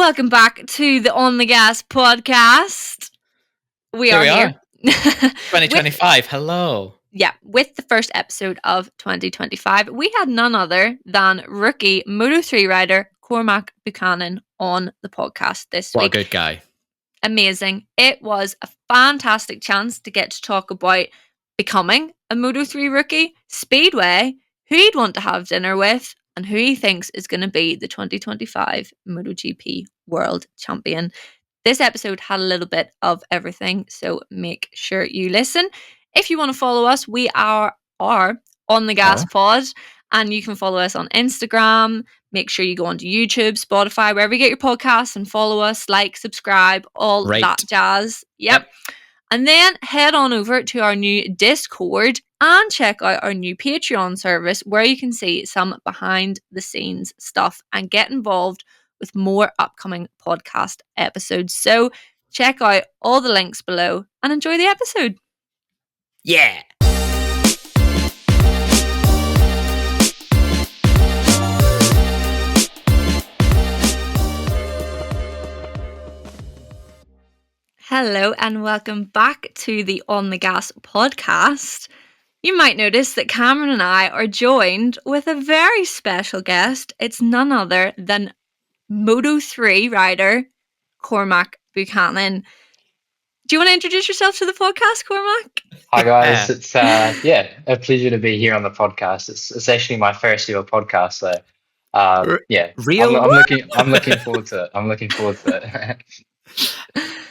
welcome back to the On the Gas podcast. We Here are we here. are. 2025, hello. With the first episode of 2025, we had none other than rookie Moto3 rider Cormac Buchanan on the podcast this What week. a good guy. Amazing. It was a fantastic chance to get to talk about becoming a Moto3 rookie, Speedway, who he'd want to have dinner with, and who he thinks is going to be the 2025 MotoGP World Champion. This episode had a little bit of everything, so make sure you listen. If you want to follow us, we are On the Gas Pod, and you can follow us on Instagram. Make sure you go onto YouTube, Spotify, wherever you get your podcasts, and follow us, like, subscribe, all that jazz. Yep. And then head on over to our new Discord and check out our new Patreon service where you can see some behind the scenes stuff and get involved with more upcoming podcast episodes. So check out all the links below and enjoy the episode. Yeah. Hello and welcome back to the On the Gas podcast. You might notice that Cameron and I are joined with a very special guest. It's none other than Moto3 rider Cormac Buchanan. Do you want to introduce yourself to the podcast, Cormac? Hi guys, it's a pleasure to be here on the podcast. It's actually my first ever podcast, so real. I'm looking forward to it.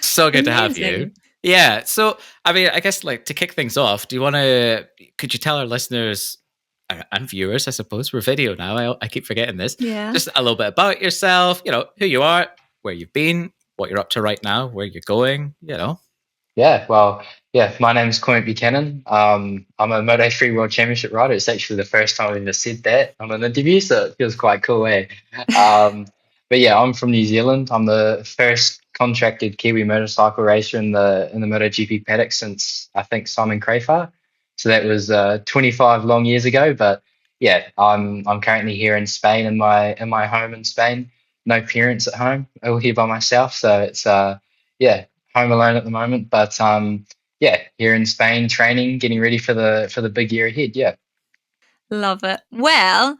So good to have you. Yeah. So, I mean, I guess like to kick things off, could you tell our listeners and viewers, I suppose, we're video now. I keep forgetting this. Yeah. Just a little bit about yourself, who you are, where you've been, what you're up to right now, where you're going, My name's Cormac Buchanan. I'm a Moto3 World Championship rider. It's actually the first time I've ever said that on an interview, so it feels quite cool, eh? I'm from New Zealand. I'm the first contracted Kiwi motorcycle racer in the MotoGP paddock since I think Simon Crafar. So that was 25 long years ago. But yeah, I'm currently here in Spain in my home in Spain. No parents at home. All here by myself. So it's home alone at the moment. But here in Spain, training, getting ready for the big year ahead. Yeah. Love it. Well,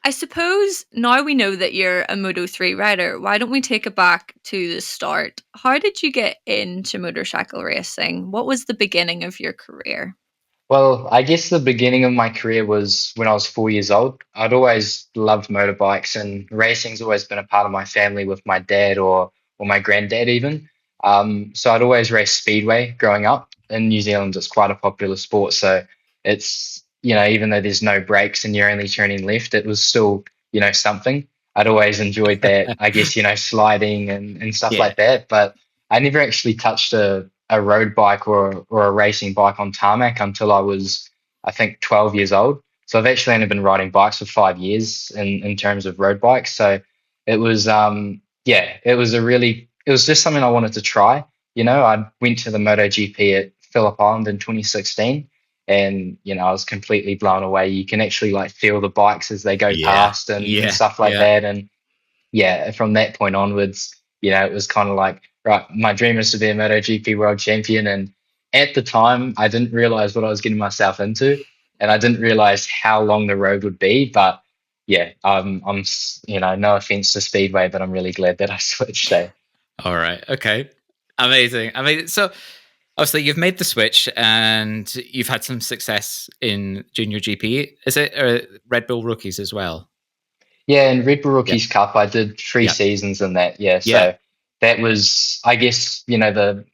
I suppose now we know that you're a Moto3 rider, why don't we take it back to the start? How did you get into motorcycle racing? What was the beginning of your career? Well, I guess the beginning of my career was when I was 4 years old. I'd always loved motorbikes, and racing's always been a part of my family with my dad or my granddad even. So I'd always race speedway growing up. In New Zealand, it's quite a popular sport, so it's even though there's no brakes and you're only turning left, it was still, something. I'd always enjoyed that, I guess, sliding and stuff like that. But I never actually touched a road bike or a racing bike on tarmac until I was, I think, 12 years old. So I've actually only been riding bikes for 5 years in terms of road bikes. So it was, it was just something I wanted to try. I went to the MotoGP at Phillip Island in 2016. And, I was completely blown away. You can actually feel the bikes as they go past and stuff like that. And from that point onwards, it was kind of like, right, my dream is to be a MotoGP world champion. And at the time, I didn't realize what I was getting myself into. And I didn't realize how long the road would be. But I'm no offense to Speedway, but I'm really glad that I switched there. All right. Okay. Amazing. So obviously, you've made the switch and you've had some success in Junior GP. Is it Red Bull Rookies as well? Yeah, in Red Bull Rookies Cup, I did 3 seasons in that. So that was, I guess, the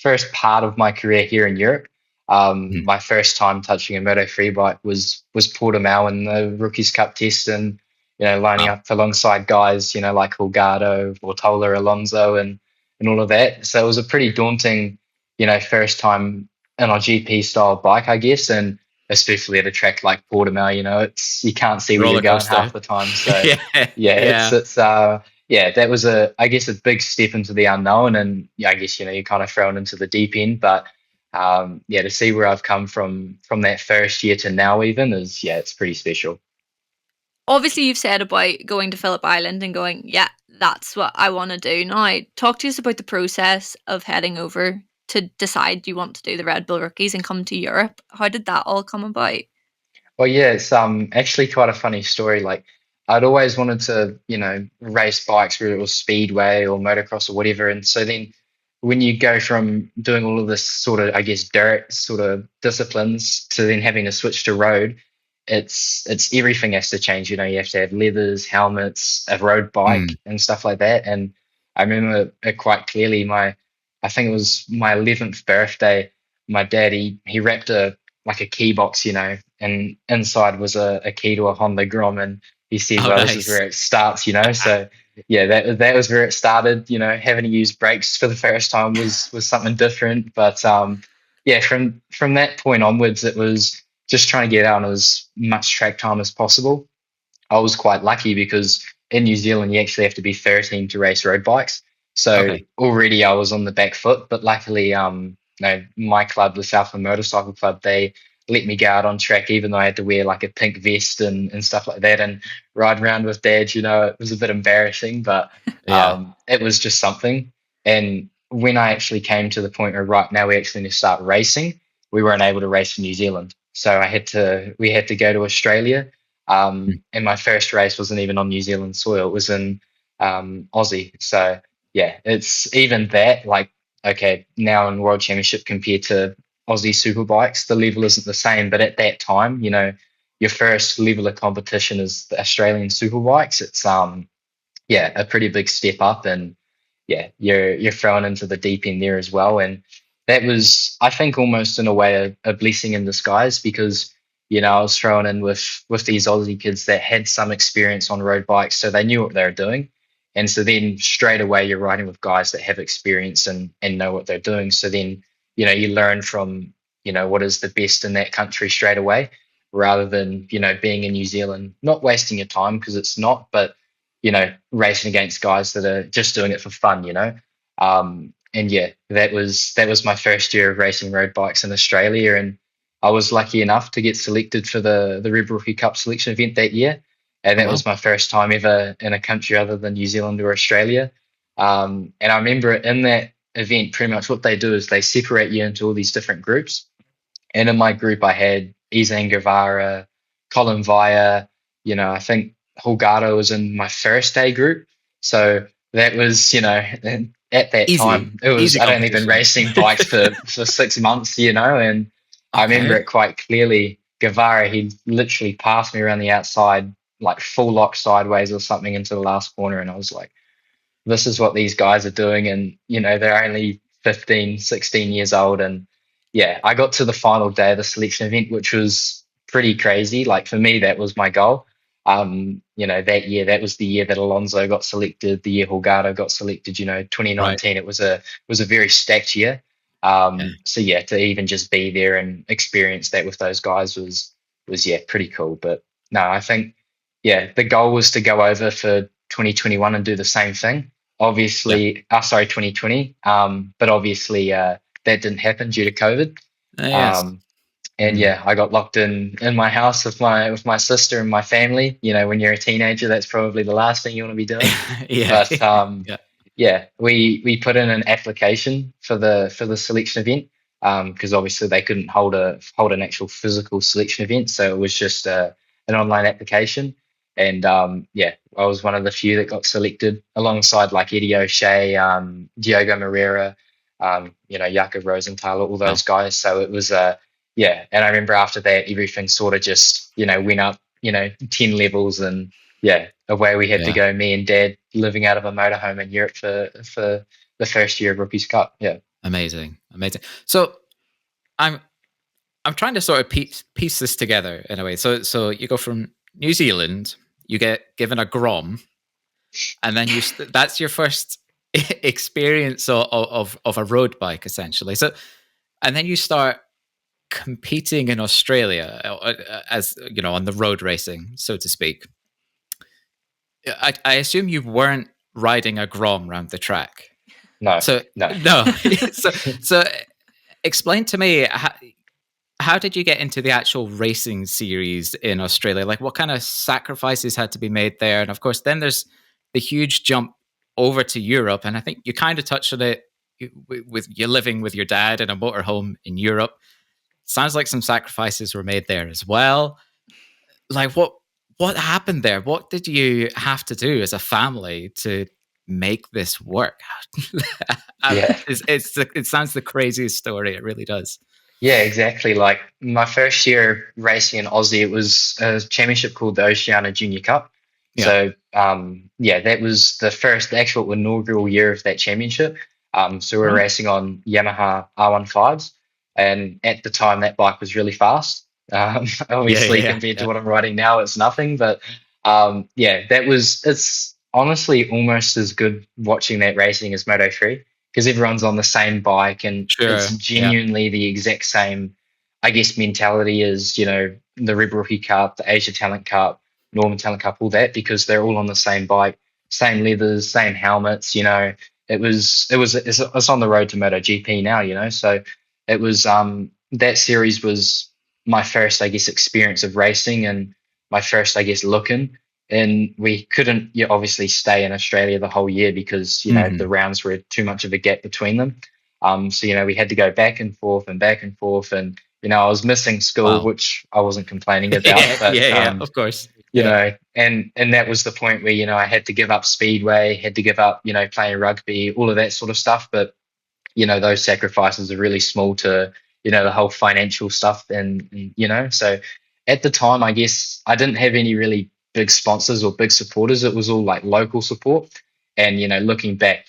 first part of my career here in Europe. My first time touching a Moto3 bike was Portimao in the Rookies Cup test, and lining up alongside guys, like Holgado, Ortola, Alonso, and all of that. So it was a pretty daunting first time in a GP style bike, I guess, and especially at a track like Portimao, it's you can't see where you're going half the time. So that was I guess a big step into the unknown, and I guess you're kind of thrown into the deep end. But to see where I've come from that first year to now even is it's pretty special. obviously you've said about going to Phillip Island and going, yeah, that's what I want to do. Now, talk to us about the process of heading over to decide you want to do the Red Bull Rookies and come to Europe. How did that all come about? Well, yeah, it's actually quite a funny story. Like, I'd always wanted to, race bikes, whether it was speedway or motocross or whatever. And so then when you go from doing all of this sort of, I guess, dirt sort of disciplines to then having to switch to road, it's everything has to change. You have to have leathers, helmets, a road bike, Mm. and stuff like that. And I remember it quite clearly. I think it was my 11th birthday. My dad, he wrapped like a key box, and inside was a key to a Honda Grom, and he said, Oh, "Well, this is nice. where it starts." So yeah, that was where it started. Having to use brakes for the first time was something different, but yeah, from that point onwards, it was just trying to get out on as much track time as possible. I was quite lucky because in New Zealand you actually have to be 13 to race road bikes. So Okay. already I was on the back foot, but luckily, my club, the Southland Motorcycle Club, they let me go out on track, even though I had to wear like a pink vest and stuff like that and ride around with dad. It was a bit embarrassing, but Yeah. it was just something. And when I actually came to the point where right now we actually need to start racing, we weren't able to race in New Zealand. So we had to go to Australia, Mm. and my first race wasn't even on New Zealand soil. It was in Aussie. So yeah, it's even that, like, okay, now in World Championship compared to Aussie Superbikes, the level isn't the same. But at that time, your first level of competition is the Australian Superbikes. It's yeah, a pretty big step up, and yeah, you're thrown into the deep end there as well. And that was, I think, almost in a way a blessing in disguise, because I was thrown in with these Aussie kids that had some experience on road bikes, so they knew what they were doing. And so then straight away you're riding with guys that have experience and know what they're doing. So then you learn from what is the best in that country straight away, rather than being in New Zealand, not wasting your time, because it's not, but racing against guys that are just doing it for fun. And yeah, that was my first year of racing road bikes in Australia, and I was lucky enough to get selected for the Red Bull Rookie Cup selection event that year, and Oh, that well. was my first time ever in a country other than New Zealand or Australia. And I remember in that event, pretty much what they do is they separate you into all these different groups, and in my group, I had Izan Guevara, Colin Via, I think Holgado was in my first day group. So that was, and at that Easy. time, it was, Easy I'd only been competition. racing bikes for 6 months, and I remember Okay. it quite clearly. Guevara, he literally passed me around the outside, like full lock sideways or something into the last corner. And I was like, this is what these guys are doing, and they're only 15, 16 years old. And yeah, I got to the final day of the selection event, which was pretty crazy. Like, for me, that was my goal. That year, that was the year that Alonso got selected, the year Holgado got selected. Right. 2019, it was a very stacked year. Yeah. So yeah, to even just be there and experience that with those guys was yeah, pretty cool. But no, I think, yeah, the goal was to go over for 2021 and do the same thing. Yeah. Obviously, sorry, 2020. But obviously, that didn't happen due to COVID. Yes. Um, and Mm. yeah, I got locked in my house with my sister and my family. When you're a teenager, that's probably the last thing you want to be doing. Yeah. But Yeah. yeah, we put in an application for the selection event, because obviously they couldn't hold an actual physical selection event, so it was just an online application. And yeah, I was one of the few that got selected alongside like Eddie O'Shea, Diogo Moreira, Jakob Rosenthaler, all Wow. those guys. So it was yeah, and I remember after that everything sort of just went up 10 levels, and yeah, away we had to Yeah. go, me and dad living out of a motorhome in Europe for the first year of Rookies Cup. Yeah. Amazing. Amazing. So I'm I'm trying to sort of piece this together in a way. So you go from New Zealand, you get given a Grom, and then that's your first experience of a road bike essentially. So and then you start competing in Australia as on the road racing, so to speak. I assume you weren't riding a Grom around the track. No, So no. no. so explain to me how did you get into the actual racing series in Australia? Like, what kind of sacrifices had to be made there? And of course, then there's the huge jump over to Europe. And I think you kind of touched on it with you living with your dad in a motorhome in Europe. Sounds like some sacrifices were made there as well. Like, what happened there? What did you have to do as a family to make this work? Yeah. It sounds the craziest story. It really does. Yeah, exactly. Like my first year racing in Aussie, it was a championship called the Oceania Junior Cup. Yeah. So yeah, that was the actual inaugural year of that championship. So we were Right. racing on Yamaha R15s, and at the time that bike was really fast. Obviously, compared to Yeah. what I'm riding now, it's nothing. But yeah, it's honestly almost as good watching that racing as Moto3 because everyone's on the same bike and Sure. it's genuinely the exact same, I guess, mentality as, the Rebel Rookie Cup, the Asia Talent Cup, Norman Talent Cup, all that, because they're all on the same bike, same leathers, same helmets, it's on the road to MotoGP now, so it was, that series was my first, I guess, experience of racing and my first, I guess, looking. And we couldn't obviously stay in Australia the whole year because the rounds were too much of a gap between them. So we had to go back and forth and back and forth, and I was missing school, Wow. which I wasn't complaining about. But Of course. and that was the point where I had to give up speedway, had to give up playing rugby, all of that sort of stuff. But those sacrifices are really small to the whole financial stuff, and so at the time, I guess I didn't have any really big sponsors or big supporters. It was all like local support. And, looking back,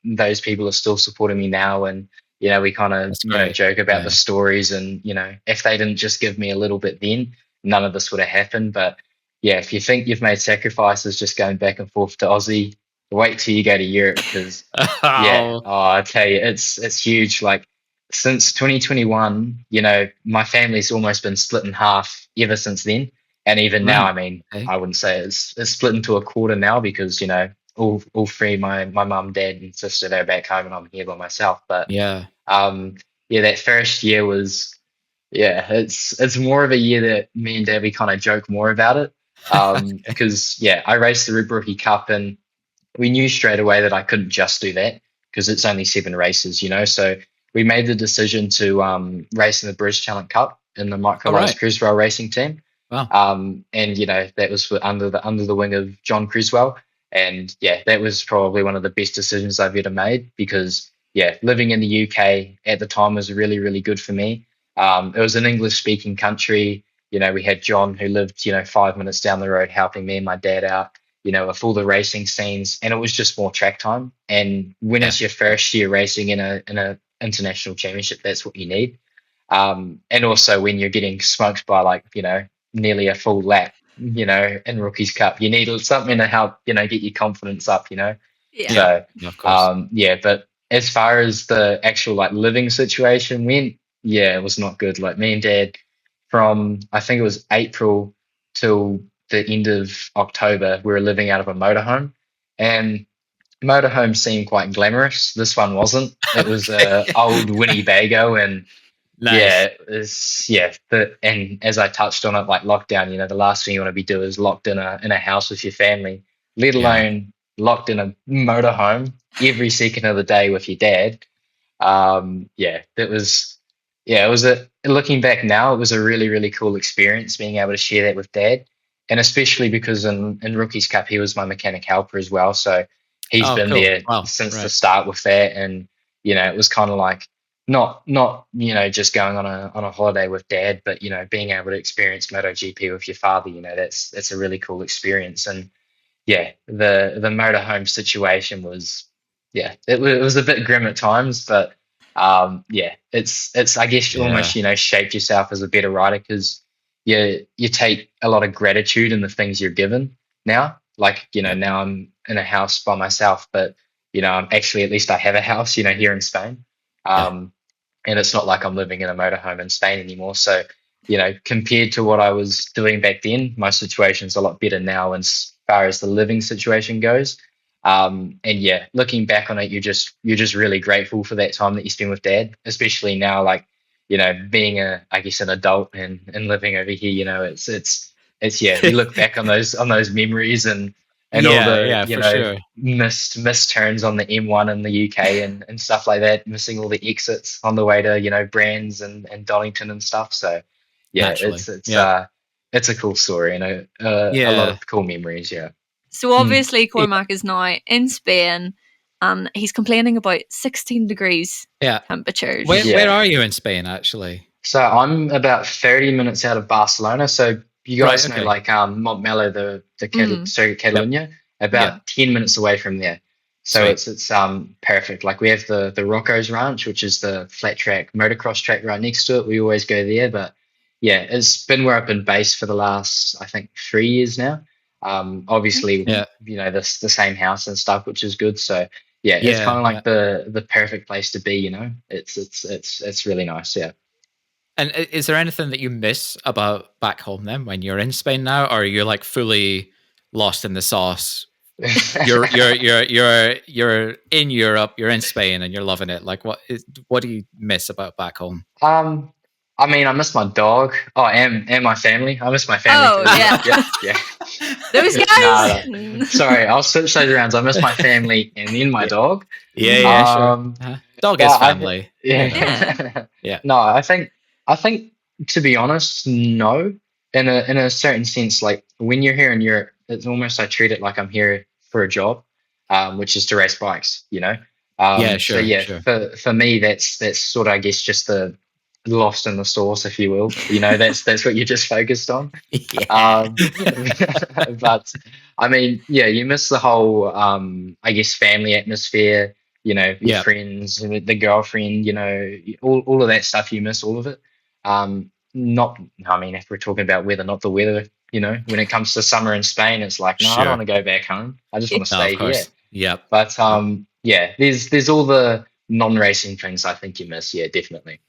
those people are still supporting me now. And, we kind of, That's great. joke about the Yeah. stories. And, if they didn't just give me a little bit then, none of this would have happened. But yeah, if you think you've made sacrifices just going back and forth to Aussie, wait till you go to Europe because, yeah, I tell you, it's huge. Like since 2021, my family's almost been split in half ever since then. And even now, I Right. mean, Okay. I wouldn't say it's split into a quarter now because all three, my mum, dad, and sister, they're back home, and I'm here by myself. But Yeah. yeah, that first year was it's more of a year that me and dad we kind of joke more about it because I raced the Red Rookie Cup and we knew straight away that I couldn't just do that because it's only 7 races, So we made the decision to race in the British Talent Cup in the microlized right. Criswell racing team. Wow. And that was under the wing of John Criswell. And yeah, that was probably one of the best decisions I've ever made because living in the UK at the time was really, really good for me. It was an English speaking country. We had John who lived, 5 minutes down the road helping me and my dad out, with all the racing scenes, and it was just more track time. And when it's your first year racing in a international championship, that's what you need. And also when you're getting smoked by nearly a full lap, in Rookies Cup, you need something to help, get your confidence up, Yeah. So, Of course. but as far as the actual living situation went, it was not good. Like me and dad from, I think it was April till the end of October, we were living out of a motorhome, and motorhomes seemed quite glamorous. This one wasn't. It was a old Winnebago, and Nice. and as I touched on it, like lockdown, the last thing you want to be doing is locked in a house with your family, let Yeah. alone locked in a motorhome every second of the day with your dad. That was it was looking back now, it was a really, really cool experience being able to share that with dad. And especially because in Rookies Cup he was my mechanic helper as well. So he's Oh, been cool. there Wow. since the Right. start with that. And it was kind of like not just going on a holiday with dad, but being able to experience MotoGP with your father, that's a really cool experience. And the motorhome situation was it was a bit grim at times, but it's I guess almost Yeah. shaped yourself as a better rider because you take a lot of gratitude in the things you're given now. Like Yeah. now I'm in a house by myself, but I'm actually at least I have a house here in Spain. Yeah. And it's not like I'm living in a motorhome in Spain anymore. So, compared to what I was doing back then, my situation's a lot better now as far as the living situation goes. And looking back on it, you're just really grateful for that time that you spend with dad, especially now, like, being I guess an adult and living over here, it's yeah, you look back on those memories and all Yeah, the, yeah, for sure. missed turns on the M1 in the UK and stuff like that, missing all the exits on the way to, Brands and Donington and stuff. So yeah, Naturally. Yeah. it's a cool story and a lot Yeah. of cool memories. Yeah. So obviously Cormac is now in Spain and he's complaining about 16 degrees Yeah. temperatures. Where are you in Spain, actually? So I'm about 30 minutes out of Barcelona. So you guys know, like, Montmello, Catalonia, about 10 minutes away from there. So Sweet. it's perfect. Like, we have the Rocco's Ranch, which is the flat track motocross track right next to it. We always go there. But yeah, it's been where I've been based for the last, I think, 3 years now. Obviously, the same house and stuff, which is good. So yeah, it's kind of like the perfect place to be. It's really nice. Yeah. And is there anything that you miss about back home then when you're in Spain now, or are you like fully lost in the sauce? You're in Europe, you're in Spain, and you're loving it. Like, what do you miss about back home? I mean, I miss my dog. Oh, and my family. I miss my family. Oh, too. Yeah. Those guys. No. Sorry, I'll switch those around. I miss my family and then my dog. Yeah, sure. Dog is family. Yeah. No, I think to be honest, no. In a certain sense, like, when you're here in Europe, it's almost, I treat it like I'm here for a job, which is to race bikes. Yeah, sure. So yeah, sure. for me, that's sort of, I guess, just the lost in the sauce, if you will. That's what you're just focused on. But I mean, yeah, you miss the whole, I guess, family atmosphere. Your friends, the girlfriend. All of that stuff. You miss all of it. Not, I mean, if we're talking about weather, not the weather. When it comes to summer in Spain, it's like, no, I don't want to go back home. I just want to stay here. Yeah. But yeah, there's all the non-racing things I think you miss. Yeah, definitely.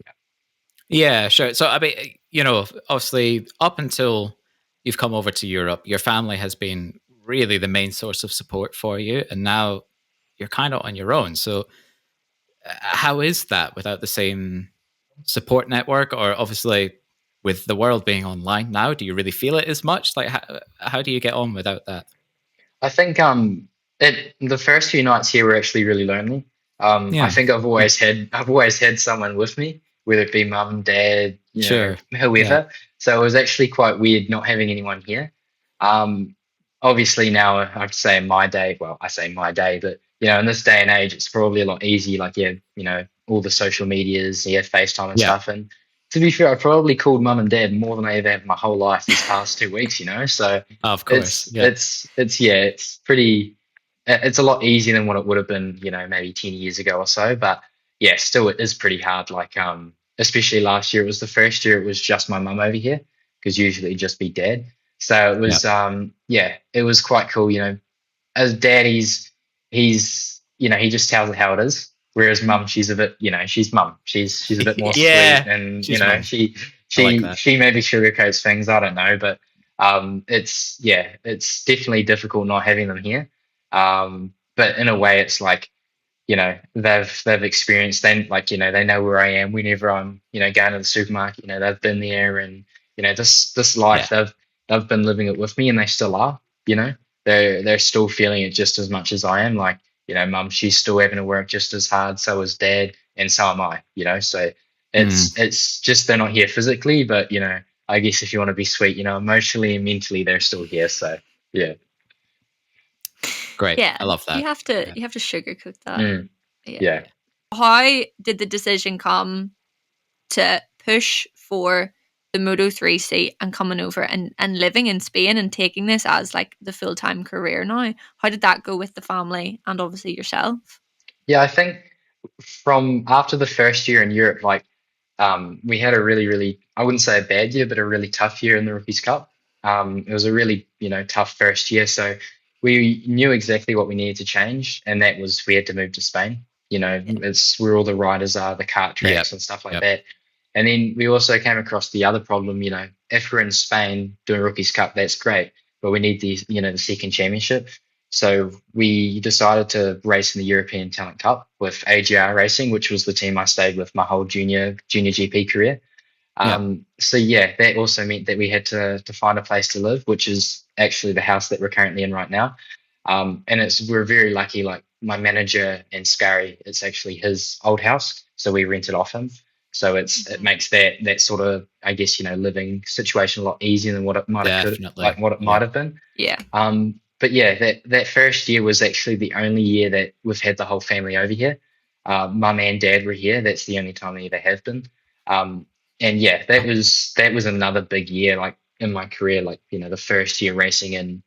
Yeah, sure. So, I mean, obviously, up until you've come over to Europe, your family has been really the main source of support for you, and now you're kind of on your own. So, how is that without the same support network? Or obviously, with the world being online now, do you really feel it as much? Like, how do you get on without that? I think the first few nights here were actually really lonely. I think I've always had someone with me, whether it be mum, dad, whoever. Yeah. So it was actually quite weird not having anyone here. Obviously now I'd say my day. Well, I say my day, but in this day and age, it's probably a lot easier. Like, all the social medias, FaceTime and stuff. And to be fair, I probably called mum and dad more than I ever have my whole life these past 2 weeks. So of course, it's pretty. It's a lot easier than what it would have been, maybe 10 years ago or so. But yeah, still, it is pretty hard. Like, especially last year, it was the first year it was just my mum over here, because usually it'd just be dad. So it was, it was quite cool. As dad, he's he just tells it how it is. Whereas mum, she's a bit, she's mum. She's a bit more sweet, and she maybe sugarcoats things. I don't know, but it's definitely difficult not having them here. But in a way, it's like, they've experienced, then, like, they know where I am whenever I'm, going to the supermarket. They've been there, and this life they've been living it with me, and they still are. They're still feeling it just as much as I am. Like, mum, she's still having to work just as hard. So is dad, and so am I. So it's just they're not here physically, but I guess if you want to be sweet, emotionally and mentally, they're still here. So yeah. Great. Yeah, I love that. You have to sugarcoat that. Yeah. How did the decision come to push for the Moto3 seat and coming over and living in Spain and taking this as like the full-time career now? How did that go with the family and obviously yourself? Yeah, I think from after the first year in Europe, like, we had a really, really, I wouldn't say a bad year, but a really tough year in the Rookies Cup. It was a really, tough first year. So we knew exactly what we needed to change, and that was we had to move to Spain. It's where all the riders are, the kart tracks and stuff like that. And then we also came across the other problem. If we're in Spain doing Rookies Cup, that's great, but we need the second championship. So we decided to race in the European Talent Cup with AGR Racing, which was the team I stayed with my whole junior GP career. Yeah. So yeah, that also meant that we had to find a place to live, which is actually the house that we're currently in right now. And we're very lucky. Like my manager and Scary, it's actually his old house, so we rented off him. So it makes that sort of, I guess, living situation a lot easier than what it might have Definitely. might have been. Yeah. But yeah, that first year was actually the only year that we've had the whole family over here. Mum and dad were here. That's the only time they ever have been. Um, and yeah, that was another big year, like in my career. Like the first year racing in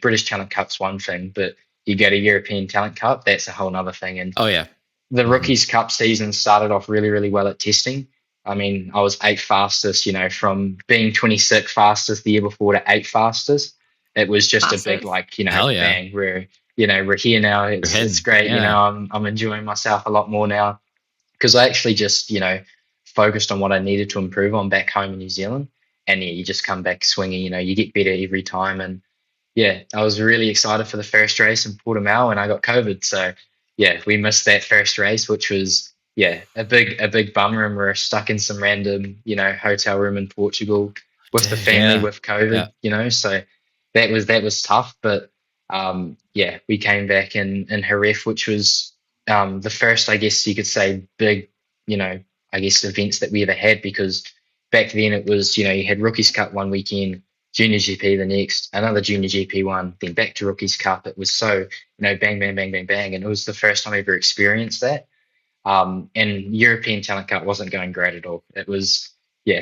British Talent Cup's one thing, but you go to European Talent Cup, that's a whole other thing. And Oh yeah. the Rookies Cup season started off really, really well at testing. I mean, I was 8th fastest, from being 26th fastest the year before to 8th fastest. It was just a big, Massive. Hell yeah. bang. We're here now. It's great. Yeah. I'm enjoying myself a lot more now because I actually just, focused on what I needed to improve on back home in New Zealand. And yeah, you just come back swinging, you get better every time. And yeah, I was really excited for the first race in Portimao and I got COVID. So yeah, we missed that first race, which was a big bummer, and we're stuck in some random hotel room in Portugal with the family with COVID. So that was tough. But we came back in Jerez, which was the first, I guess you could say, big I guess events that we ever had, because back then it was you had Rookies Cup one weekend, Junior GP the next, another Junior GP one, then back to Rookies Cup. It was so bang, bang, bang, bang, bang, and it was the first time I ever experienced that. And European Talent Cup wasn't going great at all. It was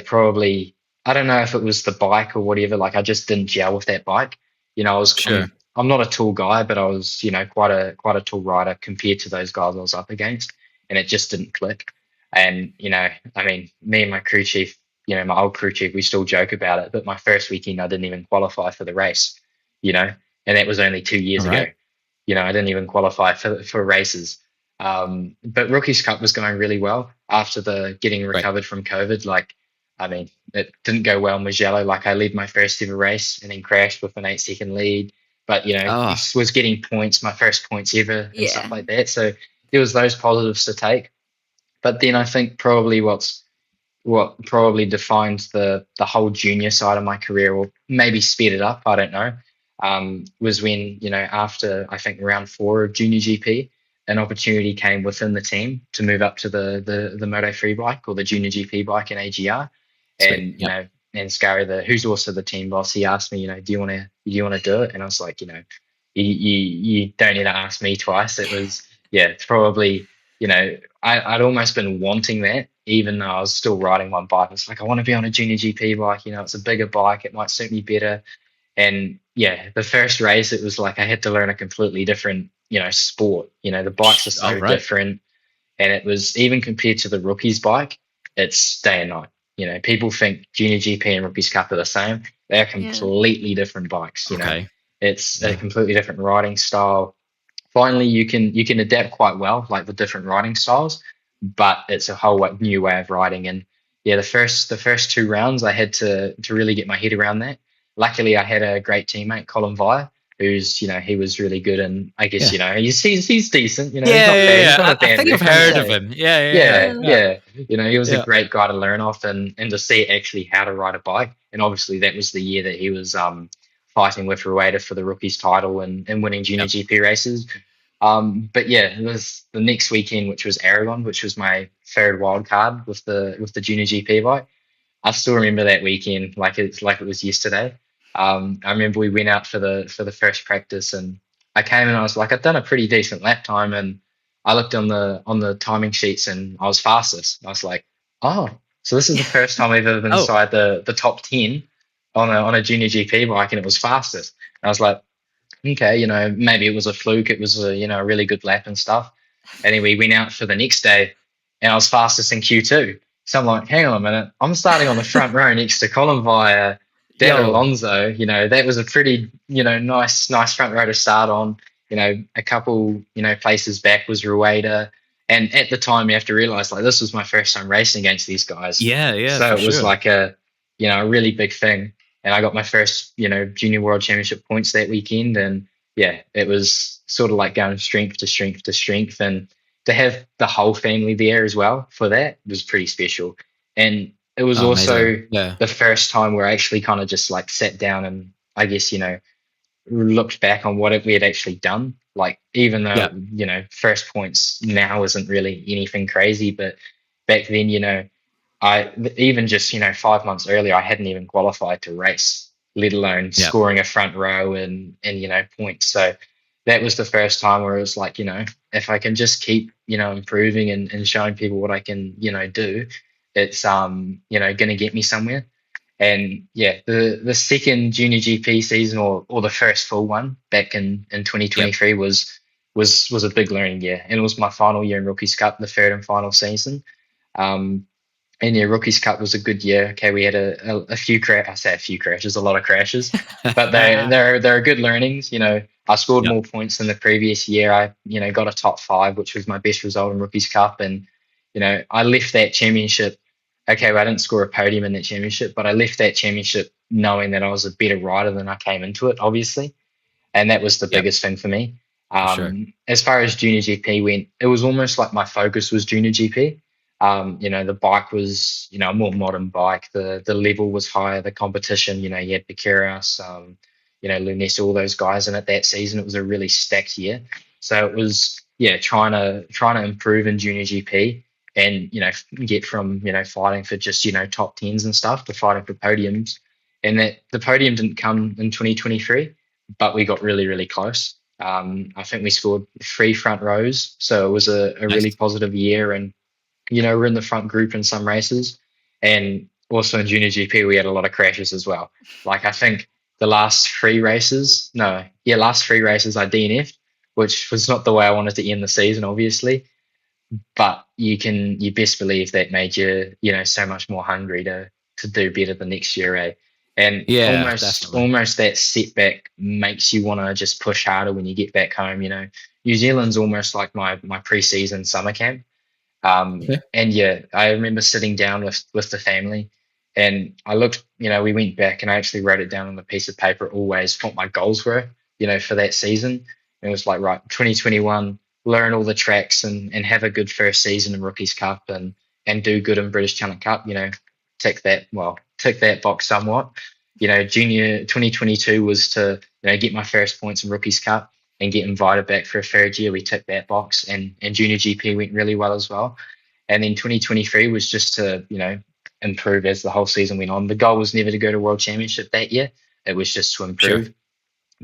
probably, I don't know if it was the bike or whatever. Like I just didn't gel with that bike. Sure. I'm not a tall guy, but I was quite a tall rider compared to those guys I was up against, and it just didn't click. And I mean, me and my crew chief, my old crew chief, we still joke about it. But my first weekend, I didn't even qualify for the race, and that was only 2 years ago. I didn't even qualify for races. But Rookies Cup was going really well after the getting recovered from COVID. Like, I mean, it didn't go well in Mugello. Like, I led my first ever race and then crashed with an 8-second lead. But was getting points, my first points ever, and stuff like that. So there was those positives to take. But then I think probably what probably defined the whole junior side of my career, or maybe sped it up, I don't know, was when, after I think round 4 of Junior GP, an opportunity came within the team to move up to the Moto3 bike, or the Junior GP bike in AGR. Sweet. And, and Scary, who's also the team boss, he asked me, do you want to do it? And I was like, you don't need to ask me twice. It was, it's probably, I'd almost been wanting that, even though I was still riding my bike. It's like, I want to be on a Junior GP bike. It's a bigger bike. It might suit me better. And the first race, it was like I had to learn a completely different, sport. The bikes are so different. And it was, even compared to the Rookies bike, it's day and night. People think Junior GP and Rookies Cup are the same. They're completely different bikes. It's a completely different riding style. Finally, you can adapt quite well, like the different riding styles, but it's a whole new way of riding. And the first 2 rounds, I had to really get my head around that. Luckily, I had a great teammate, Colin Vire, who's he was really good, and I guess he's decent. He's not bad. He's not a bad I think I've heard of him. Yeah. He was a great guy to learn off, and to see actually how to ride a bike. And obviously, that was the year that he was fighting with Rueda for the Rookies title and winning Junior GP races. But it was the next weekend, which was Aragon, which was my 3rd wild card with the Junior GP bike. I still remember that weekend like it was yesterday. I remember we went out for the first practice, and I came and I was like, I'd done a pretty decent lap time, and I looked on the timing sheets and I was fastest. I was like, oh, so this is the first time I've ever been inside the top 10 on a Junior GP bike, and it was fastest. And I was like, okay, maybe it was a fluke. It was a really good lap and stuff. Anyway, we went out for the next day, and I was fastest in Q2. So I'm like, hang on a minute, I'm starting on the front row next to Colin Vire, Dan Alonso. That was a pretty nice front row to start on. A couple places back was Rueda, and at the time you have to realize, like, this was my first time racing against these guys. So it was like a really big thing. And I got my first, Junior World Championship points that weekend. And yeah, it was sort of like going strength to strength to strength, and to have the whole family there as well for that was pretty special. And it was Oh, amazing. also Yeah. the first time where I actually kind of just like sat down and I guess, looked back on what we had actually done. Like, even though, Yeah. first points now isn't really anything crazy, but back then, I even just 5 months earlier, I hadn't even qualified to race, let alone Yeah. scoring a front row and points. So that was the first time where it was like, if I can just keep improving and showing people what I can do, it's going to get me somewhere. And yeah, the second junior GP season, or the first full one back in Yep. 2023 was a big learning year, and it was my final year in Rookies Cup, the third and final season. Um, and yeah, Rookies Cup was a good year. Okay, we had a few I say a few crashes, a lot of crashes, but they're good learnings. I scored Yep. more points than the previous year. I got a top 5, which was my best result in Rookies Cup, and I left that championship. Okay, well, I didn't score a podium in that championship, but I left that championship knowing that I was a better rider than I came into it, obviously, and that was the Yep. biggest thing for me. For sure. As far as junior GP went, it was almost like my focus was junior GP. The bike was, a more modern bike. The level was higher. The competition, you had Piqueras, Lunesa, all those guys. And at that season, it was a really stacked year. So it was, trying to improve in junior GP, and get from fighting for just top tens and stuff to fighting for podiums. And that the podium didn't come in 2023, but we got really, really close. I think we scored 3 front rows, so it was a Nice. really positive year. And we're in the front group in some races, and also in junior GP we had a lot of crashes as well. Like, I think the last 3 races, I DNF'd, which was not the way I wanted to end the season, obviously. But you best believe that made you so much more hungry to do better the next year, eh? And Yeah, almost definitely. almost that setback makes you want to just push harder when you get back home. New Zealand's almost like my pre-season summer camp. Okay. And yeah, I remember sitting down with the family, and I looked, we went back and I actually wrote it down on a piece of paper always what my goals were, for that season. And it was like, right, 2021, learn all the tracks and have a good first season in Rookies Cup, and do good in British Talent Cup, tick that box somewhat. Junior 2022 was to, get my first points in Rookies Cup and get invited back for a third year. We ticked that box, and junior GP went really well as well. And then 2023 was just to, improve as the whole season went on. The goal was never to go to World Championship that year. It was just to improve. Sure.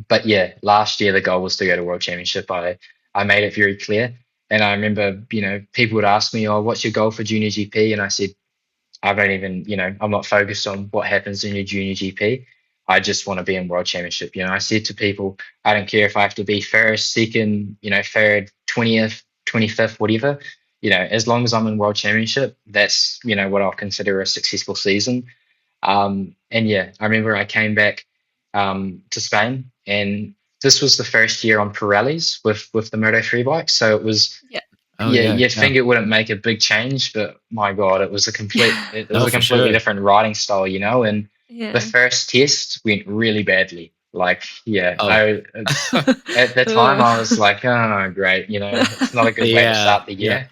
But yeah, last year the goal was to go to World Championship. I made it very clear. And I remember, people would ask me, oh, what's your goal for junior GP? And I said, I don't even, I'm not focused on what happens in your junior GP. I just want to be in World Championship. I said to people, I don't care if I have to be first, second, third, 20th, 25th, whatever. As long as I'm in World Championship, that's, what I'll consider a successful season. And yeah, I remember I came back to Spain, and this was the first year on Pirellis with the Moto3 bike. So it was, Oh, you'd think it wouldn't make a big change, but my God, it was a completely sure. different riding style, and Yeah. the first test went really badly. Like, yeah, Oh. at the time I was like, oh, great, it's not a good way to start the year. Yeah.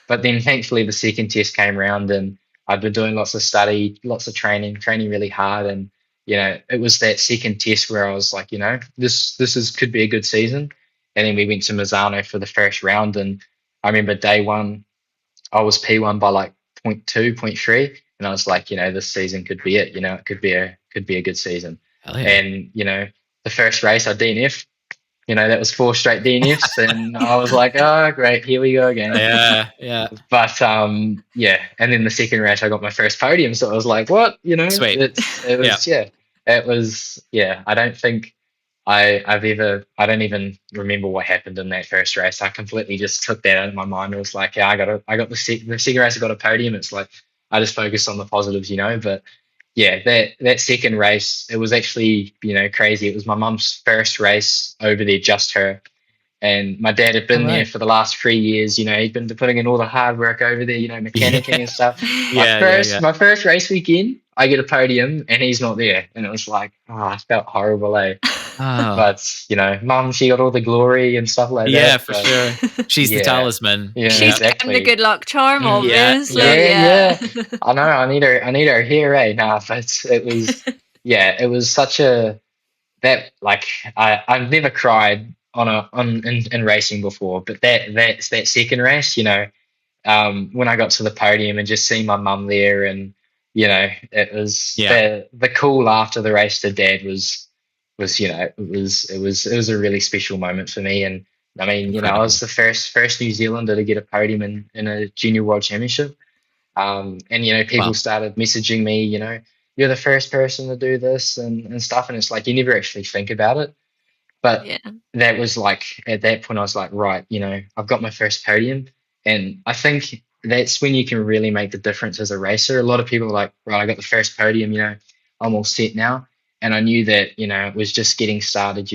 But then thankfully the second test came around, and I'd been doing lots of study, lots of training really hard. And, it was that second test where I was like, this could be a good season. And then we went to Misano for the first round, and I remember day one, I was P1 by like 0.2, 0.3. And I was like, this season could be it. It could be a good season. Hell yeah. And, the first race I DNF, that was 4 straight DNFs. And I was like, oh, great. Here we go again. Yeah. But, yeah. And then the second race, I got my first podium. So I was like, what? Sweet. It was, I don't think I don't even remember what happened in that first race. I completely just took that out of my mind. It was like, I got the second race, I got a podium. It's like, I just focused on the positives, but yeah, that second race, it was actually, crazy. It was my mum's first race over there, just her. And my dad had been there for the last 3 years. He'd been putting in all the hard work over there, mechanicking and stuff. My first race weekend, I get a podium and he's not there. And it was like, I felt horrible, eh? Oh, But mum, she got all the glory and stuff like yeah, that. for But sure. She's the yeah, talisman. yeah, She's Yeah. getting the exactly. good luck charm, Yeah. obviously. Yeah. I know. I need her here, eh? Nah, but it was such a that like I've never cried in racing before, but that second race, when I got to the podium and just seeing my mum there, and it was Yeah. the call after the race to Dad was it was a really special moment for me. And I mean, I was Incredible. the first New Zealander to get a podium in a junior world championship. And people Wow. started messaging me, you're the first person to do this and stuff, and it's like you never actually think about it. But Yeah. that was like, at that point I was like, right, I've got my first podium. And I think that's when you can really make the difference as a racer. A lot of people are like, right, I got the first podium, I'm all set now. And I knew that, it was just getting started.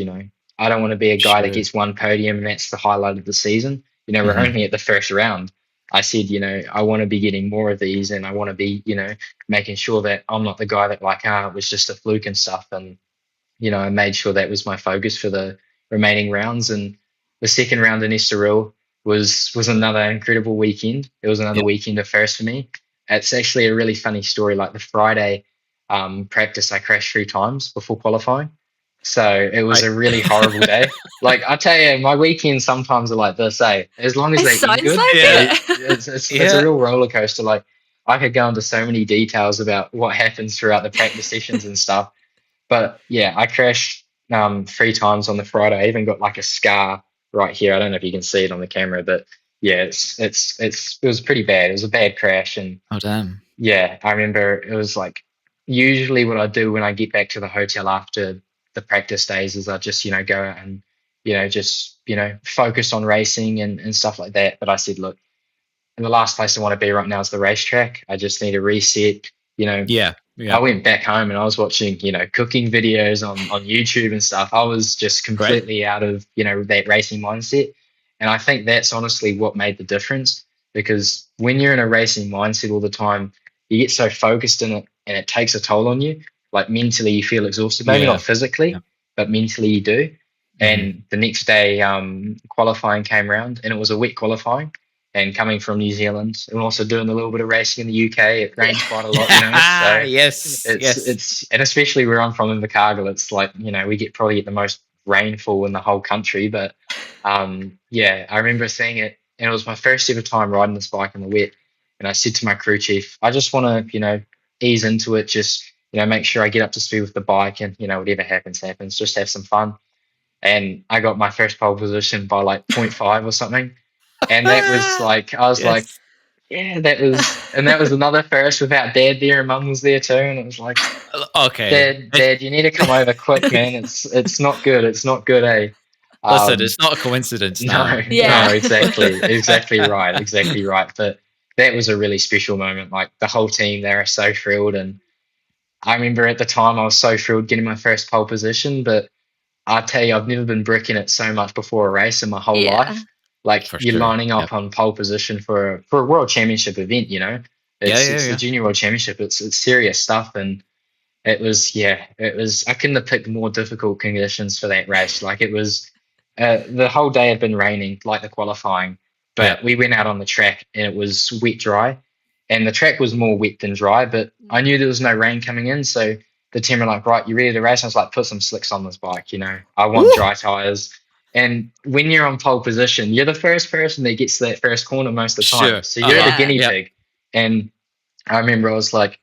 I don't want to be a guy that Sure. gets one podium and that's the highlight of the season. We're Mhm. only at the first round. I said, I want to be getting more of these, and I want to be, making sure that I'm not the guy that like, it was just a fluke and stuff. And I made sure that was my focus for the remaining rounds. And the second round in Estoril was another incredible weekend. It was another Yeah. weekend of first for me. It's actually a really funny story. Like the Friday practice, I crashed 3 times before qualifying. So it was Right. a really horrible day. Like I tell you, my weekends sometimes are like this. As long as It they end sounds good, like Yeah. it's a Yeah. real roller coaster. Like I could go into so many details about what happens throughout the practice sessions and stuff. But yeah, I crashed 3 times on the Friday. I even got like a scar right here. I don't know if you can see it on the camera, but yeah, it was pretty bad. It was a bad crash. And Oh, damn. yeah, I remember it was like, usually what I do when I get back to the hotel after the practice days is I just, go out and, just, focus on racing and stuff like that. But I said, look, and the last place I want to be right now is the racetrack. I just need a reset. Yeah. I Yeah. went back home and I was watching, cooking videos on YouTube and stuff. I was just Great. completely out of, that racing mindset. And I think that's honestly what made the difference, because when you're in a racing mindset all the time, you get so focused in it and it takes a toll on you. Like mentally, you feel exhausted, maybe Yeah. not physically, Yeah. but mentally you do. Mhm. And the next day, qualifying came around and it was a wet qualifying. And coming from New Zealand and also doing a little bit of racing in the UK, it rains quite a lot, So Yes. Yes. it's and especially where I'm from in Invercargill, it's like, we probably get the most rainfall in the whole country. But yeah, I remember seeing it, and it was my first ever time riding this bike in the wet. And I said to my crew chief, I just want to, ease into it, just make sure I get up to speed with the bike, and whatever happens, just have some fun. And I got my first pole position by like 0.5 or something. And that was like, I was like, Yes. yeah, that was another first without Dad there, and Mum was there too. And it was like, Okay. Dad, you need to come over quick, man. It's not good. It's not good, eh? Listen, Um, it's not a coincidence no, now. Yeah. no, exactly right, exactly right. But that was a really special moment. Like the whole team, they were so thrilled, and I remember at the time I was so thrilled getting my first pole position. But I tell you, I've never been bricking it so much before a race in my whole Yeah. life. Like For you're sure. lining Yep. up on pole position for a world championship event. Yeah. It's Yeah. it's the Yeah. junior world championship. It's serious stuff, and it was. I couldn't have picked more difficult conditions for that race. Like it was, the whole day had been raining, like the qualifying, Yeah. but we went out on the track and it was wet dry, and the track was more wet than dry. But I knew there was no rain coming in, so the team were like, "Right, you ready to race?" I was like, "Put some slicks on this bike. I want Woo! dry tires." And when you're on pole position, you're the first person that gets to that first corner most of the time. Sure. So you're the Yeah. guinea Yeah. pig. And I remember I was like,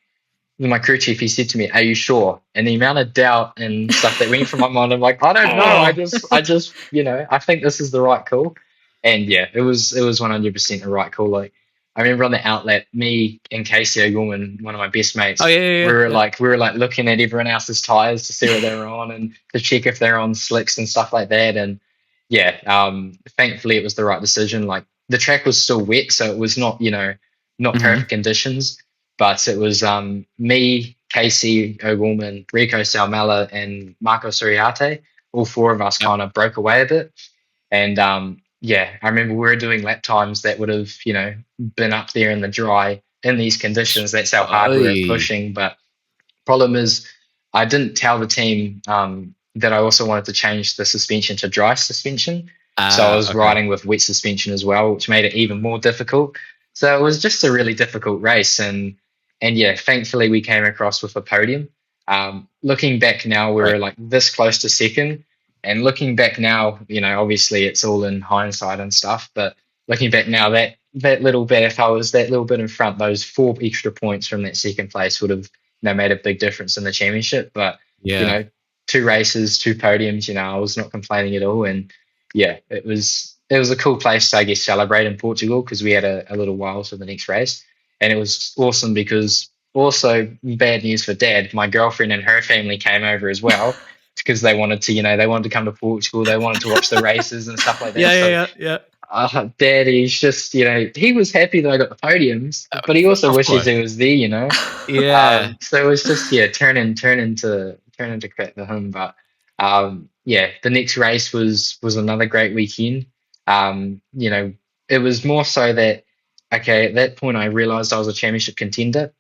my crew chief, he said to me, "Are you sure?" And the amount of doubt and stuff that went from my mind, I'm like, I don't know. I just, I think this is the right call. And yeah, it was 100% the right call. Like I remember on the outlet, me and Casey O'Gorman, one of my best mates, Oh, yeah. we were Yeah. like looking at everyone else's tires to see what they were on and to check if they're on slicks and stuff like that. And yeah, thankfully it was the right decision. Like the track was still wet, so it was not, not Mhm. perfect conditions, but it was me, Casey O'Gorman, Rico Salmella, and Marco Suriate. All four of us Yep. kind of broke away a bit. And yeah, I remember we were doing lap times that would have, been up there in the dry in these conditions. That's how hard we were Oy. pushing. But problem is, I didn't tell the team that I also wanted to change the suspension to dry suspension. So I was Okay. riding with wet suspension as well, which made it even more difficult. So it was just a really difficult race, and yeah, thankfully we came across with a podium. Looking back now, we Right. were like this close to second, and looking back now, obviously it's all in hindsight and stuff, but looking back now, that little bit, if I was that little bit in front, those 4 extra points from that second place would have made a big difference in the championship. But you Yeah. know, 2 races, 2 podiums, I was not complaining at all, and yeah, it was a cool place to, I guess, celebrate in Portugal because we had a little while to the next race, and it was awesome because also bad news for Dad, my girlfriend and her family came over as well because they wanted to, they wanted to come to Portugal, they wanted to watch the races and stuff like that. So Yeah. Daddy's just, he was happy that I got the podiums, but he also Of wishes course. he was there. Yeah. So it was just, turn into crap for him. But yeah, the next race was another great weekend. It was more so that okay, at that point I realized I was a championship contender.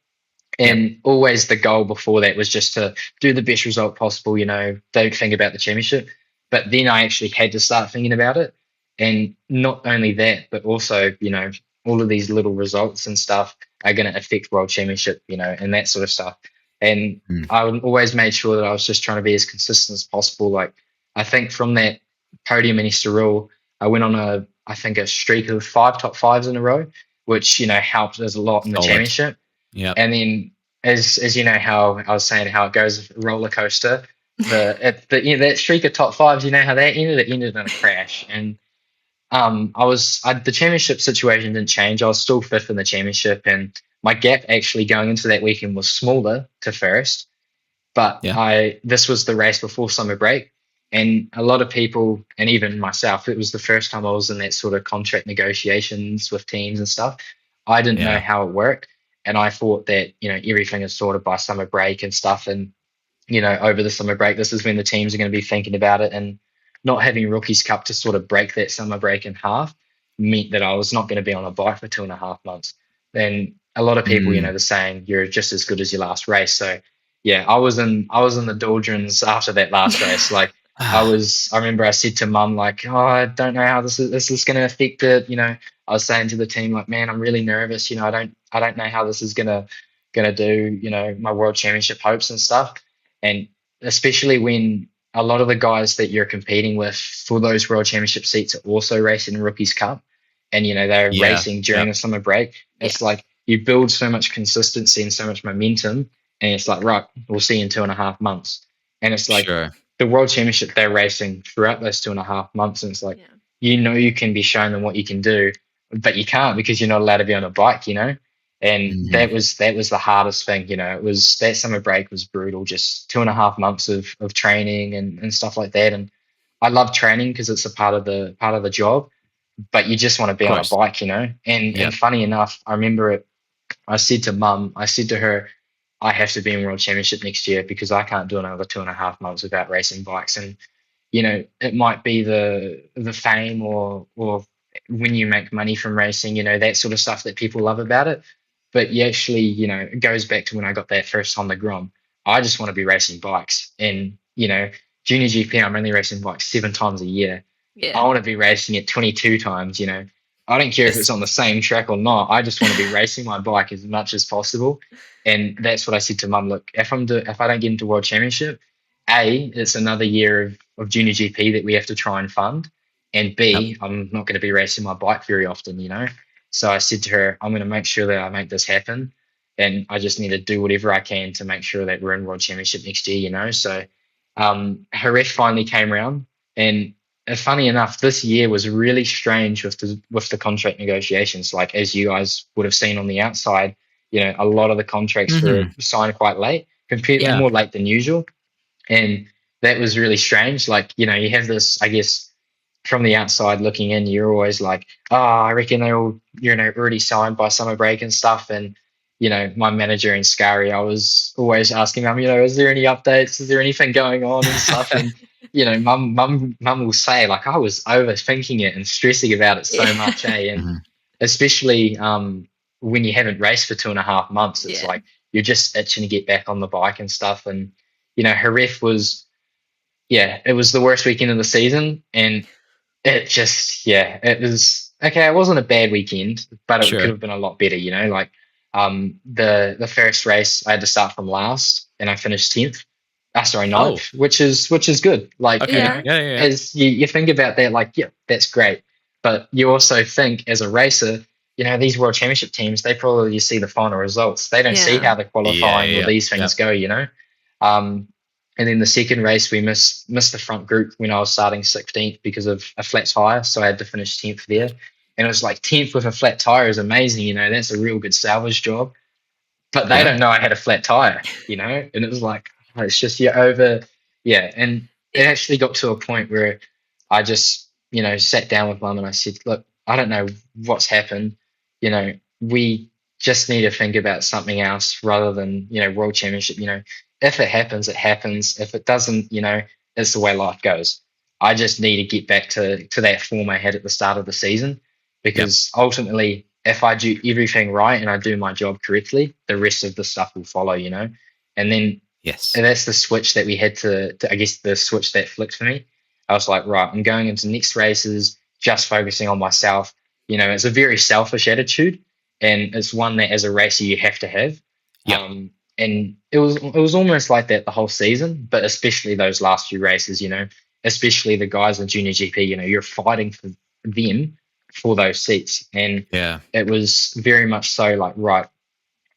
Yep. And always the goal before that was just to do the best result possible, don't think about the championship. But then I actually had to start thinking about it. And not only that, but also, all of these little results and stuff are going to affect world championship, and that sort of stuff. And Mm. I always made sure that I was just trying to be as consistent as possible. Like, I think from that podium in Estoril, I went on I think a streak of 5 top 5s in a row, which, helped us a lot in the Solid. championship. Yeah. And then, as you know, how I was saying how it goes, roller coaster. That streak of top 5s, how that ended? It ended in a crash. And the championship situation didn't change. I was still fifth in the championship, and my gap actually going into that weekend was smaller to first. But Yeah. this was the race before summer break, and a lot of people, and even myself, it was the first time I was in that sort of contract negotiations with teams and stuff. I didn't know Yeah. how it worked, and I thought that everything is sorted by summer break and stuff. And over the summer break, this is when the teams are going to be thinking about it, and not having Rookies Cup to sort of break that summer break in half meant that I was not going to be on a bike for 2.5 months. And a lot of people, Mm. the saying, you're just as good as your last race. So yeah, I was in the doldrums after that last race. Like I remember I said to Mum, like, oh, I don't know how this is going to affect it. I was saying to the team, like, man, I'm really nervous. I don't know how this is gonna do. My world championship hopes and stuff. And especially when a lot of the guys that you're competing with for those world championship seats are also racing Rookies Cup, and they're Yeah. racing during the summer break. It's like you build so much consistency and so much momentum, and it's like, right, we'll see you in 2.5 months. And it's like Sure. the world championship they're racing throughout those 2.5 months, and it's like you can be showing them what you can do, but you can't because you're not allowed to be on a bike, and Mhm. that was the hardest thing. It was that summer break was brutal, just 2.5 months of training and stuff like that. And I love training because it's a part of the job, but you just want to Of be on a course. bike, and Yep. funny enough, I remember it. I said to Mum, I said to her, I have to be in world championship next year because I can't do another 2.5 months without racing bikes. And it might be the fame or when you make money from racing, that sort of stuff that people love about it. But you actually, it goes back to when I got that first Honda Grom. I just want to be racing bikes, and junior GP, I'm only racing bikes 7 times a year. I want to be racing it 22 times. I don't care if it's It's on the same track or not. I just want to be racing my bike as much as possible. And that's what I said to Mum. Look, if I don't get into World Championship, it's another year of junior GP that we have to try and fund, and Yep. B, I'm not going to be racing my bike very often. So I said to her, I'm going to make sure that I make this happen, and I just need to do whatever I can to make sure that we're in World Championship next year. So Jerez finally came around, and funny enough, this year was really strange with the contract negotiations. Like as you guys would have seen on the outside, a lot of the contracts were Mhm. signed quite late, compared Yeah. more late than usual, and that was really strange. Like you have this, I guess, from the outside looking in, you're always like, oh, I reckon they're all, already signed by summer break and stuff. And, my manager in Scary, I was always asking him, is there any updates? Is there anything going on and stuff? And, mum will say, like, I was overthinking it and stressing about it so much, eh? And Mhm. especially when you haven't raced for 2.5 months, it's Yeah. like you're just itching to get back on the bike and stuff. And, Jerez was yeah, it was the worst weekend of the season, and it just, yeah, it was okay. It wasn't a bad weekend, but it could Sure. have been a lot better. Like the first race I had to start from last, and I finished 10th. Sorry, Oh, ninth, which is good. Like, okay. Yeah. Yeah. as you think about that, like, yeah, that's great. But you also think as a racer, these world championship teams, they probably see the final results. They don't see Yeah. how the qualifying or these Yeah. things go. Um, and then the second race, we missed the front group when I was starting 16th because of a flat tire, so I had to finish 10th there. And it was like 10th with a flat tire is amazing. That's a real good salvage job. But they Yeah. don't know I had a flat tire. And it was like, oh, it's just you're over, yeah. And it actually got to a point where I just, sat down with mum and I said, look, I don't know what's happened. We just need to think about something else rather than, world championship. If it happens, it happens. If it doesn't, it's the way life goes. I just need to get back to that form I had at the start of the season, Yep. because ultimately, if I do everything right and I do my job correctly, the rest of the stuff will follow. And then Yes. and that's the switch that we had to I guess the switch that flicked for me. I was like, right, I'm going into next races just focusing on myself. It's a very selfish attitude, and it's one that as a racer you have to have. Yep. And it was almost like that the whole season, but especially those last few races, especially the guys in junior GP, you're fighting for them for those seats. And Yeah. it was very much so like, right,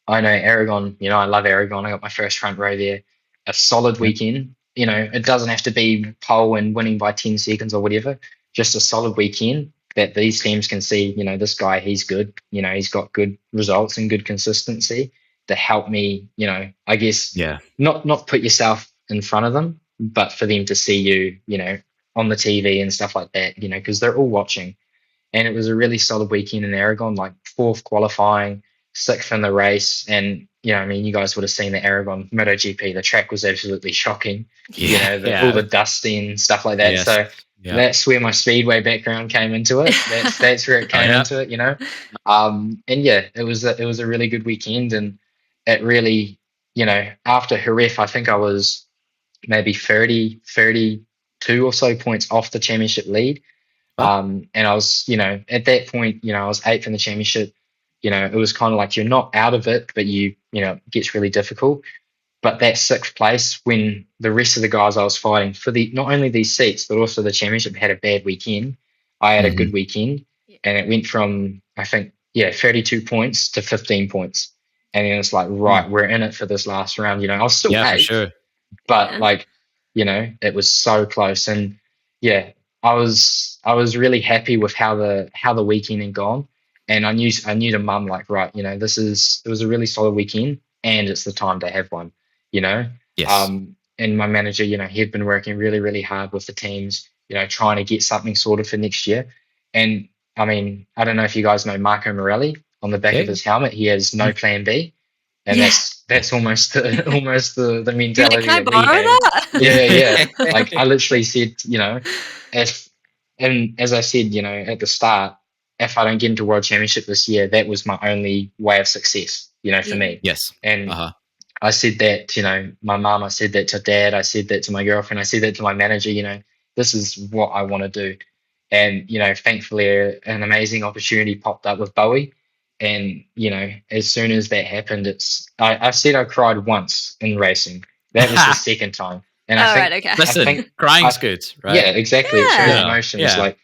I know Aragon, I love Aragon. I got my first front row there. A solid Yep. weekend. It doesn't have to be pole and winning by 10 seconds or whatever. Just a solid weekend that these teams can see, this guy, he's good. He's got good results and good consistency to help me, I guess Yeah. not put yourself in front of them, but for them to see you, on the TV and stuff like that, because they're all watching. And it was a really solid weekend in Aragon, like fourth qualifying, sixth in the race. And, I mean, you guys would have seen the Aragon MotoGP. The track was absolutely shocking. Yeah. All the dusting, stuff like that. Yes. So Yeah. that's where my speedway background came into it. That's where it came yeah. into it. And yeah, it was a really good weekend, and it really, after Jerez, I think I was maybe 30, 32 or so points off the championship lead. Oh. And I was, at that point, I was eighth in the championship. It was kind of like you're not out of it, but it gets really difficult. But that sixth place, when the rest of the guys I was fighting for not only these seats, but also the championship had a bad weekend, I had a good weekend. And it went from, I think, 32 points to 15 points. And then it's like, right, we're in it for this last round. I was still Yeah, for eighth, sure. but Yeah. like, it was so close. And yeah, I was really happy with how the weekend had gone. And I knew to mum, like, right, it was a really solid weekend, and it's the time to have one. Yes. And my manager, he had been working really, really hard with the teams, trying to get something sorted for next year. And I mean, I don't know if you guys know Marco Morelli. On the back Yeah. of his helmet, he has no plan B. And Yeah. that's almost the You're mentality like, can I that we borrow have. that? Yeah. Like I literally said, as I said, at the start, if I don't get into World Championship this year, that was my only way of success, for Yeah. me. Yes. And Uh-huh. I said that to, my mum, I said that to dad, I said that to my girlfriend, I said that to my manager, this is what I want to do. And, thankfully an amazing opportunity popped up with Bowie. And, as soon as that happened, I said I cried once in racing. That was the second time. And I Oh, think, right, okay. Listen, crying's good, right? yeah, exactly. It shows Yeah. emotions. Yeah. Like,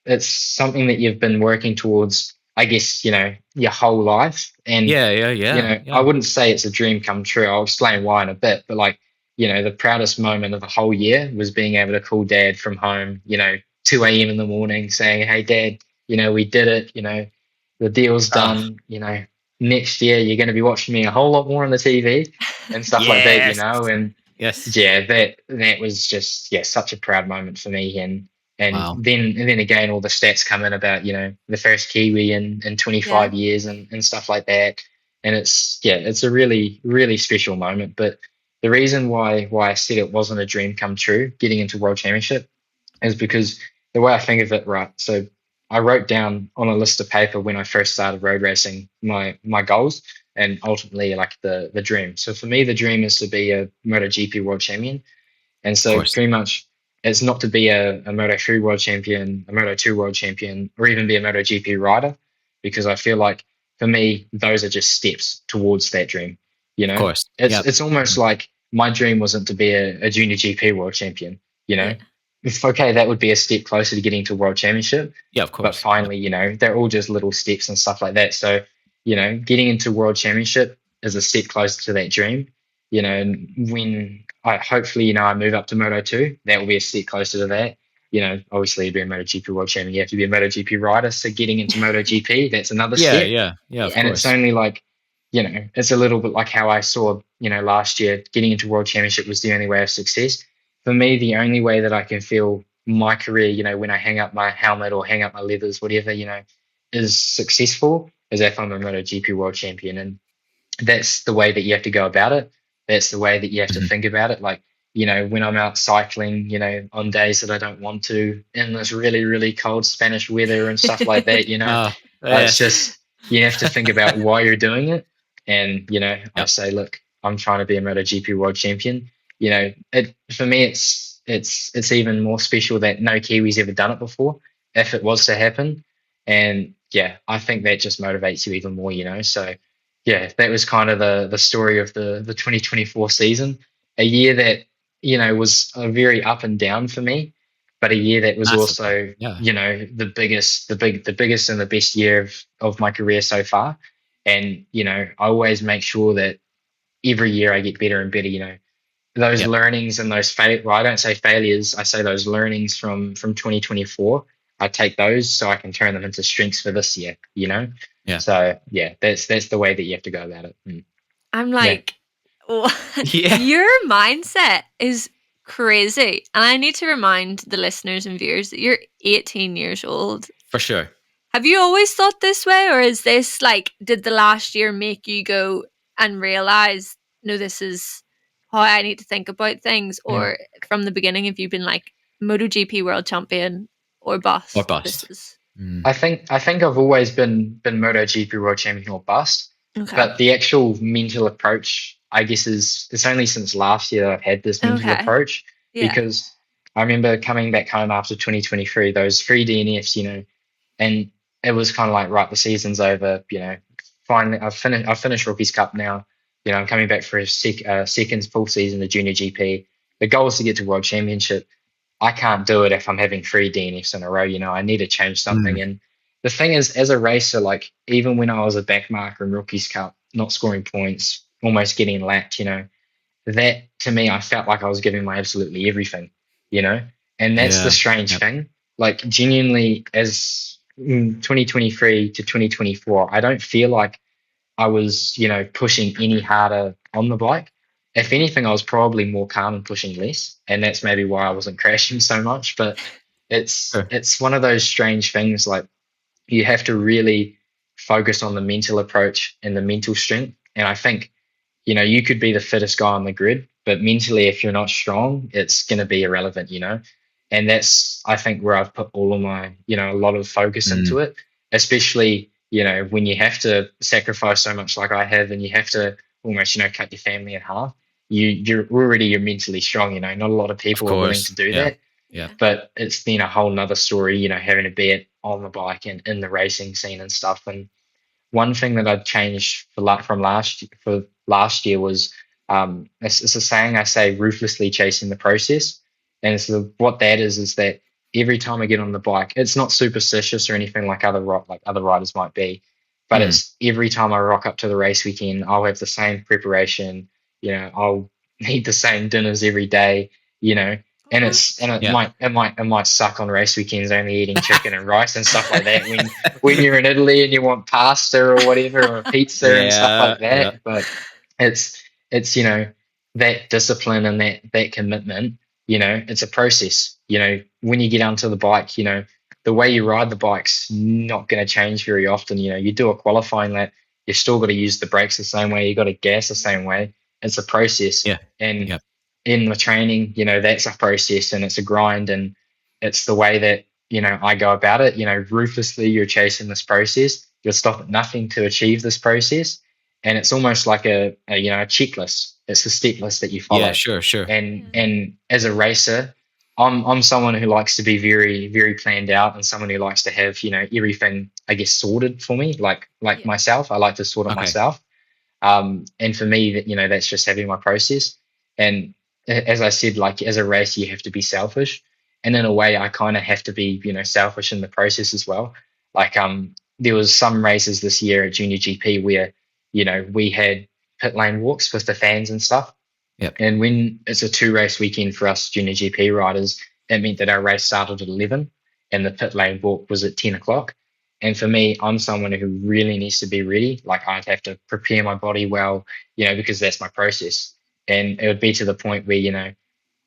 it's something that you've been working towards, I guess, your whole life. And, Yeah. I wouldn't say it's a dream come true. I'll explain why in a bit. But like, the proudest moment of the whole year was being able to call dad from home, 2 a.m. in the morning saying, hey, dad, we did it. The deal's done. Next year you're going to be watching me a whole lot more on the TV and stuff like that, Yes. and Yes. yeah, that was just such a proud moment for me. And Wow. then again, all the stats come in about the first Kiwi in 25 years and stuff like that. And it's a really, really special moment. But the reason why I said it wasn't a dream come true getting into World Championship is because the way I think of it, right? So I wrote down on a list of paper when I first started road racing my goals and ultimately like the dream. So for me, the dream is to be a MotoGP world champion. And Of so course. pretty much it's not to be a Moto3 world champion, a Moto2 world champion, or even be a MotoGP rider, because I feel like for me, those are just steps towards that dream. You Of know, course. it's Yep. it's almost like my dream wasn't to be a junior GP world champion. You know, Yeah. it's okay, that would be a step closer to getting to world championship. Yeah, of But course. finally, you know, they're all just little steps and stuff like that. So, you know, getting into world championship is a step closer to that dream. You know, and when I hopefully, you know, I move up to Moto2, that will be a step closer to that. You know, obviously to be a MotoGP world champion, you have to be a MotoGP rider. So getting into MotoGP, that's another Yeah, step. yeah, of Yeah. And it's course. only like, you know, it's a little bit like how I saw, you know, last year getting into world championship was the only way of success. For me, the only way that I can feel my career, you know, when I hang up my helmet or hang up my leathers, whatever, you know, is successful is if I'm a MotoGP world champion. And that's the way that you have to go about it. That's the way that you have to Mhm. think about it. Like, you know, when I'm out cycling, you know, on days that I don't want to, in this really, really cold Spanish weather and stuff like that, you know, Oh, it's yes. just, you have to think about why you're doing it. And, you know, I Yep. say, look, I'm trying to be a MotoGP world champion. You know, it for me, it's even more special that no Kiwi's ever done it before, if it was to happen. And yeah, I think that just motivates you even more, you know. So yeah, that was kind of the story of the 2024 season. A year that, you know, was a very up and down for me, but a year that was Massively. also, Yeah. you know, the biggest and the best year of my career so far. And, you know, I always make sure that every year I get better and better, you know. Those Yep. learnings and those well, I don't say failures, I say those learnings from 2024. I take those so I can turn them into strengths for this year, you know. Yeah. So yeah, that's the way that you have to go about it. I'm Yeah. like, what? Yeah. Your mindset is crazy. And I need to remind the listeners and viewers that you're 18 years old. For sure. Have you always thought this way? Or is this like, did the last year make you go and realize, no, this is how I need to think about things? Or from the beginning, have you been like, MotoGP world champion or bust? Or bust. This is I think I've always been MotoGP world champion or bust, okay. but the actual mental approach, I guess, is it's only since last year that I've had this mental Okay. approach, Yeah. because I remember coming back home after 2023, those 3 DNFs, you know, and it was kind of like, right, the season's over, you know, finally I've finished Rookies Cup now, you know, I'm coming back for a second full season of Junior GP. The goal is to get to World Championship. I can't do it if I'm having 3 DNFs in a row. You know, I need to change something. And the thing is, as a racer, like even when I was a backmarker in Rookies Cup, not scoring points, almost getting lapped, you know, that to me, I felt like I was giving my absolutely everything, you know, and that's the Yeah. strange Yep. thing. Like genuinely, as 2023 to 2024, I don't feel like I was, you know, pushing any harder on the bike. If anything, I was probably more calm and pushing less, and that's maybe why I wasn't crashing so much. But Sure. it's one of those strange things. Like you have to really focus on the mental approach and the mental strength. And I think, you know, you could be the fittest guy on the grid, but mentally, if you're not strong, it's going to be irrelevant, you know. And that's, I think, where I've put all of my, you know, a lot of focus into it, especially, you know, when you have to sacrifice so much like I have, and you have to almost, you know, cut your family in half. You're mentally strong, you know. Not a lot of Of people are willing to course. do Yeah. that, Yeah. but it's then a whole nother story, you know, having to be it on the bike and in the racing scene and stuff. And one thing that I'd changed for last year was it's a saying I say, ruthlessly chasing the process. And so what that is that every time I get on the bike, it's not superstitious or anything like other riders might be, but it's every time I rock up to the race weekend, I'll have the same preparation, you know, I'll eat the same dinners every day, you know. And it Yeah. might suck on race weekends, only eating chicken and rice and stuff like that when you're in Italy and you want pasta or whatever, or pizza and stuff Yeah. like that. But it's you know, that discipline and that commitment, you know, it's a process. You know, when you get onto the bike, you know, the way you ride the bike's not going to change very often. You know, you do a qualifying lap, you've still got to use the brakes the same way, you got to gas the same way. It's a process. Yeah. And Yeah. in the training, you know, that's a process and it's a grind, and it's the way that, you know, I go about it. You know, ruthlessly, you're chasing this process. You'll stop at nothing to achieve this process. and it's almost like a checklist. It's a step list that you follow. Yeah, sure. And as a racer, I'm someone who likes to be very, very planned out, and someone who likes to have, everything, I guess, sorted for me. Like Yeah. myself, I like to sort it Okay. myself. And for me, that that's just having my process. And as I said, like as a racer, you have to be selfish, and in a way, I kind of have to be, selfish in the process as well. Like there was some races this year at Junior GP where, we had pit lane walks with the fans and stuff. Yep. And when it's a 2-race weekend for us Junior GP riders, it meant that our race started at 11 and the pit lane walk was at 10 o'clock. And for me, I'm someone who really needs to be ready. Like I'd have to prepare my body well, because that's my process. And it would be to the point where,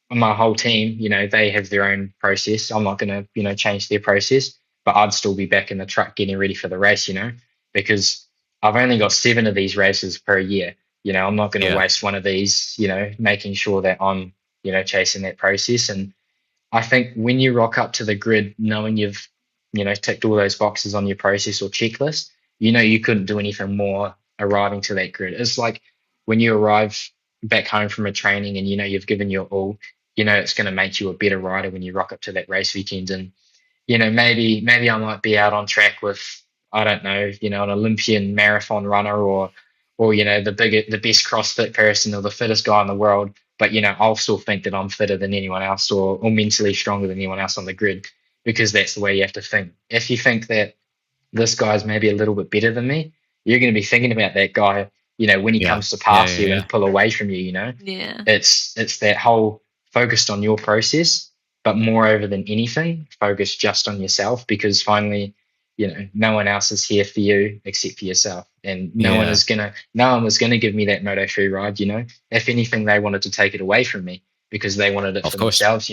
my whole team, they have their own process. I'm not going to, change their process, but I'd still be back in the truck getting ready for the race, because I've only got 7 of these races per year. I'm not going to waste one of these, making sure that I'm, chasing that process. And I think when you rock up to the grid, knowing you've, ticked all those boxes on your process or checklist, you couldn't do anything more arriving to that grid. It's like when you arrive back home from a training and, you've given your all, it's going to make you a better rider when you rock up to that race weekend. And, maybe I might be out on track with, I don't know, an Olympian marathon runner or the best CrossFit person or the fittest guy in the world. But, I'll still think that I'm fitter than anyone else or mentally stronger than anyone else on the grid, because that's the way you have to think. If you think that this guy's maybe a little bit better than me, you're going to be thinking about that guy, when he comes to pass you and pull away from you, Yeah. It's that whole focused on your process, but moreover than anything, focus just on yourself, because finally, no one else is here for you except for yourself. And no one was gonna give me that Moto3 ride, If anything, they wanted to take it away from me because they wanted it for themselves,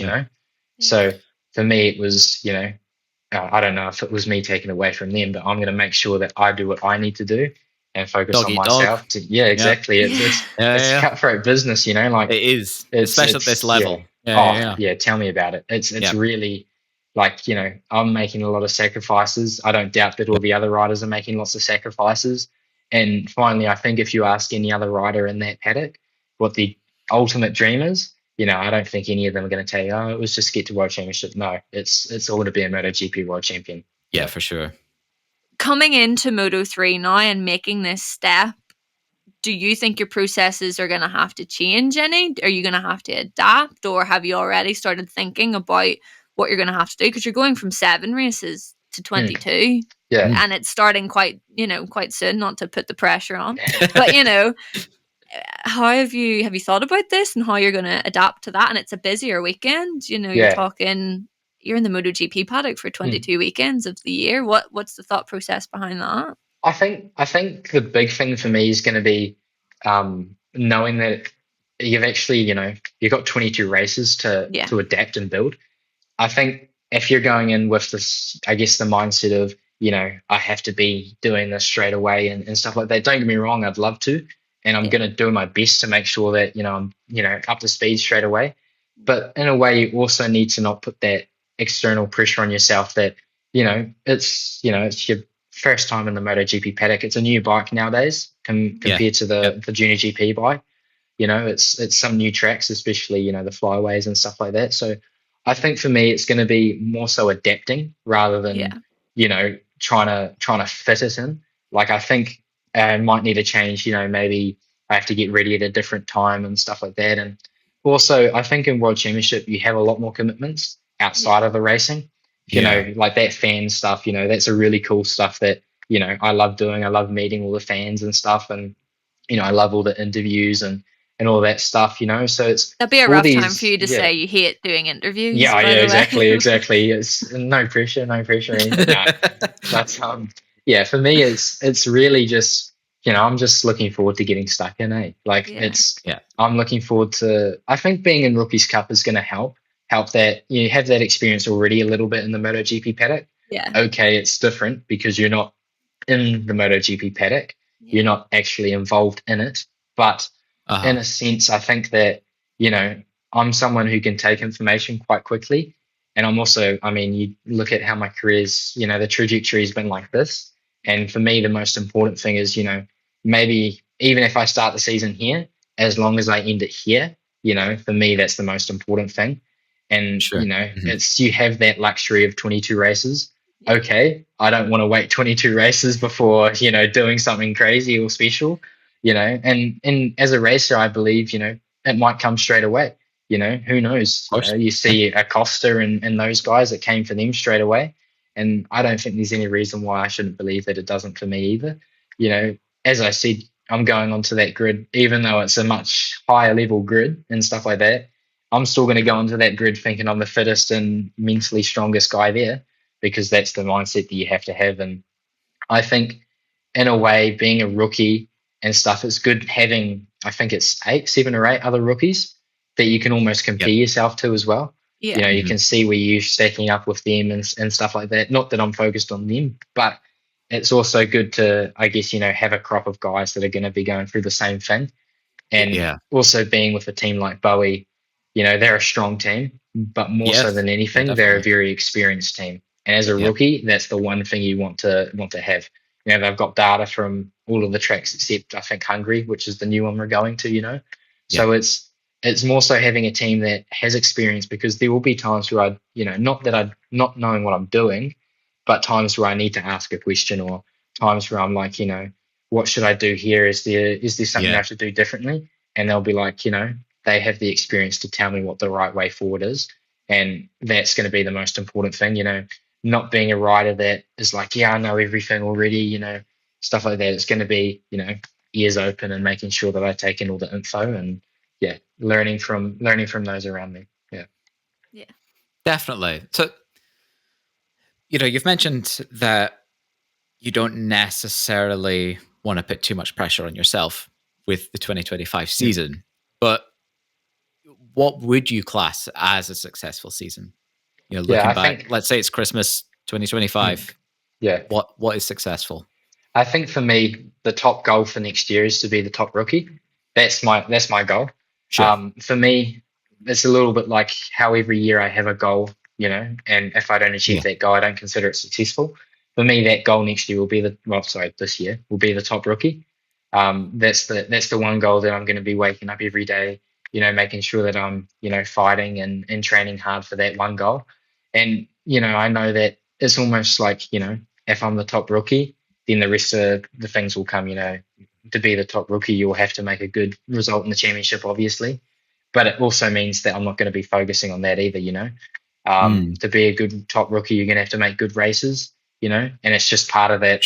So for me, it was, I don't know if it was me taking away from them, but I'm going to make sure that I do what I need to do and focus on myself. Exactly. It's cutthroat business, Like it is, especially at this level. Tell me about it. It's really like, I'm making a lot of sacrifices. I don't doubt that all the other riders are making lots of sacrifices. And finally, I think if you ask any other rider in that paddock what the ultimate dream is, I don't think any of them are going to tell you, it was just get to World Championship. No, it's all to be a MotoGP World Champion. Yeah, for sure. Coming into Moto3 now and making this step, do you think your processes are going to have to change any? Are you going to have to adapt, or have you already started thinking about what you're going to have to do? Because you're going from 7 races to 22. Yeah. And it's starting quite soon, not to put the pressure on. But, how have you thought about this and how you're going to adapt to that? And it's a busier weekend. You're talking, you're in the MotoGP paddock for 22 weekends of the year. What's the thought process behind that? I think the big thing for me is going to be knowing that you've actually, you've got 22 races to adapt and build. I think if you're going in with this, I guess the mindset of, I have to be doing this straight away and stuff like that. Don't get me wrong, I'd love to. And I'm going to do my best to make sure that, I'm, up to speed straight away. But in a way, you also need to not put that external pressure on yourself that, it's your first time in the MotoGP paddock. It's a new bike nowadays compared to the Junior GP bike. It's some new tracks, especially, the flyways and stuff like that. So I think for me, it's going to be more so adapting rather than, trying to fit it in. Like, I think I might need to change, maybe I have to get ready at a different time and stuff like that. And also, I think in World Championship, you have a lot more commitments outside of the racing. Like that fan stuff, that's a really cool stuff that, I love doing. I love meeting all the fans and stuff. And, I love all the interviews and all that stuff, so it's... That'd be a rough time for you to say you hate doing interviews. Yeah, exactly. It's no pressure. But for me, it's really just, I'm just looking forward to getting stuck in, I'm looking forward to... I think being in Rookies Cup is going to help that you have that experience already a little bit in the MotoGP paddock. Yeah. Okay, it's different because you're not in the MotoGP paddock. Yeah. You're not actually involved in it. But in a sense, I think that, I'm someone who can take information quite quickly. And I'm also, you look at how my career's, the trajectory has been like this. And for me, the most important thing is, maybe even if I start the season here, as long as I end it here, for me, that's the most important thing. And, Sure. it's, you have that luxury of 22 races. Okay, I don't want to wait 22 races before, doing something crazy or special, and as a racer, I believe, it might come straight away. Who knows? Of course. You see Acosta and those guys, it came for them straight away. And I don't think there's any reason why I shouldn't believe that it doesn't for me either. As I said, I'm going onto that grid, even though it's a much higher level grid and stuff like that. I'm still going to go onto that grid thinking I'm the fittest and mentally strongest guy there, because that's the mindset that you have to have. And I think, in a way, being a rookie and stuff, it's good having, I think it's 7 or 8 other rookies that you can almost compare yourself to as well. Yeah. You can see where you're stacking up with them and stuff like that. Not that I'm focused on them, but it's also good to, I guess, have a crop of guys that are going to be going through the same thing. And also being with a team like Bowie, they're a strong team, but more so than anything, they're a very experienced team. And as a rookie, that's the one thing you want to have. They've got data from all of the tracks except, I think, Hungary, which is the new one we're going to, So it's more so having a team that has experience, because there will be times where not knowing what I'm doing, but times where I need to ask a question, or times where I'm like, what should I do here? Is there something I have to do differently? And they'll be like, they have the experience to tell me what the right way forward is. And that's going to be the most important thing, not being a rider that is like, I know everything already, stuff like that. It's going to be, ears open and making sure that I take in all the info and learning from those around me. Yeah, definitely. So, you've mentioned that you don't necessarily want to put too much pressure on yourself with the 2025 season, but what would you class as a successful season? Looking back, let's say it's Christmas 2025. What is successful? I think for me, the top goal for next year is to be the top rookie. That's my goal. Sure. For me, it's a little bit like how every year I have a goal, and if I don't achieve that goal, I don't consider it successful. For me, that goal next year will be this year will be the top rookie. That's the one goal that I'm going to be waking up every day, making sure that I'm, fighting and training hard for that one goal. And, I know that it's almost like, if I'm the top rookie, then the rest of the things will come, to be the top rookie, you'll have to make a good result in the championship, obviously. But it also means that I'm not going to be focusing on that either, To be a good top rookie, you're going to have to make good races, and it's just part of that,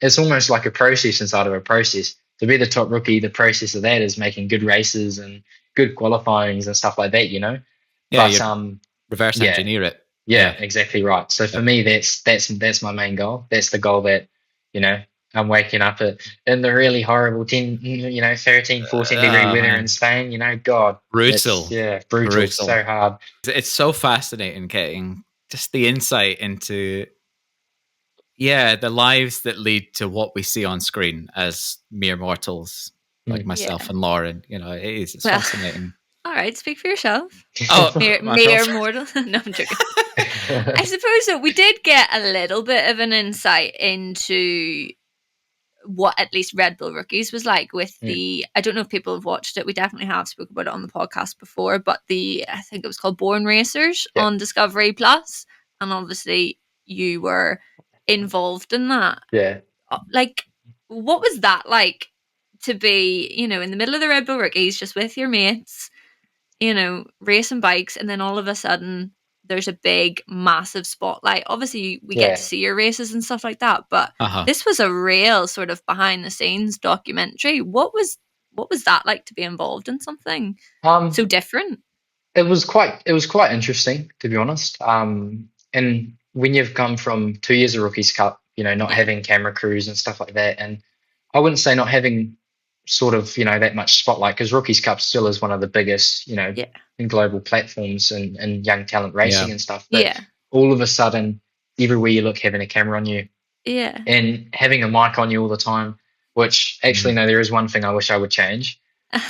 It's almost like a process inside of a process. To be the top rookie, the process of that is making good races and good qualifyings and stuff like that, Yeah, but reverse engineer it. Yeah, exactly right. So for me, that's my main goal. That's the goal that, I'm waking up in the really horrible 10, 13, 14 degree weather in Spain, God. Brutal. Brutal. So hard. It's so fascinating getting just the insight into, the lives that lead to what we see on screen as mere mortals like myself and Lauren. It's fascinating. All right, speak for yourself. Oh, mere mortal. No, I'm joking. I suppose that we did get a little bit of an insight into what at least Red Bull Rookies was like with the, I don't know if people have watched it. We definitely have spoken about it on the podcast before, but I think it was called Born Racers on Discovery Plus, and obviously you were involved in that. Yeah. Like, what was that like to be, in the middle of the Red Bull Rookies, just with your mates, racing bikes, and then all of a sudden there's a big, massive spotlight. Obviously, we get to see your races and stuff like that, but this was a real sort of behind-the-scenes documentary. What was that like to be involved in something so different? It was quite interesting, to be honest. And when you've come from 2 years of Rookies Cup, not having camera crews and stuff like that, and I wouldn't say not having sort of, that much spotlight, because Rookies Cup still is one of the biggest, in global platforms and young talent racing and stuff. But all of a sudden, everywhere you look, having a camera on you, and having a mic on you all the time. Which actually, no, there is one thing I wish I would change.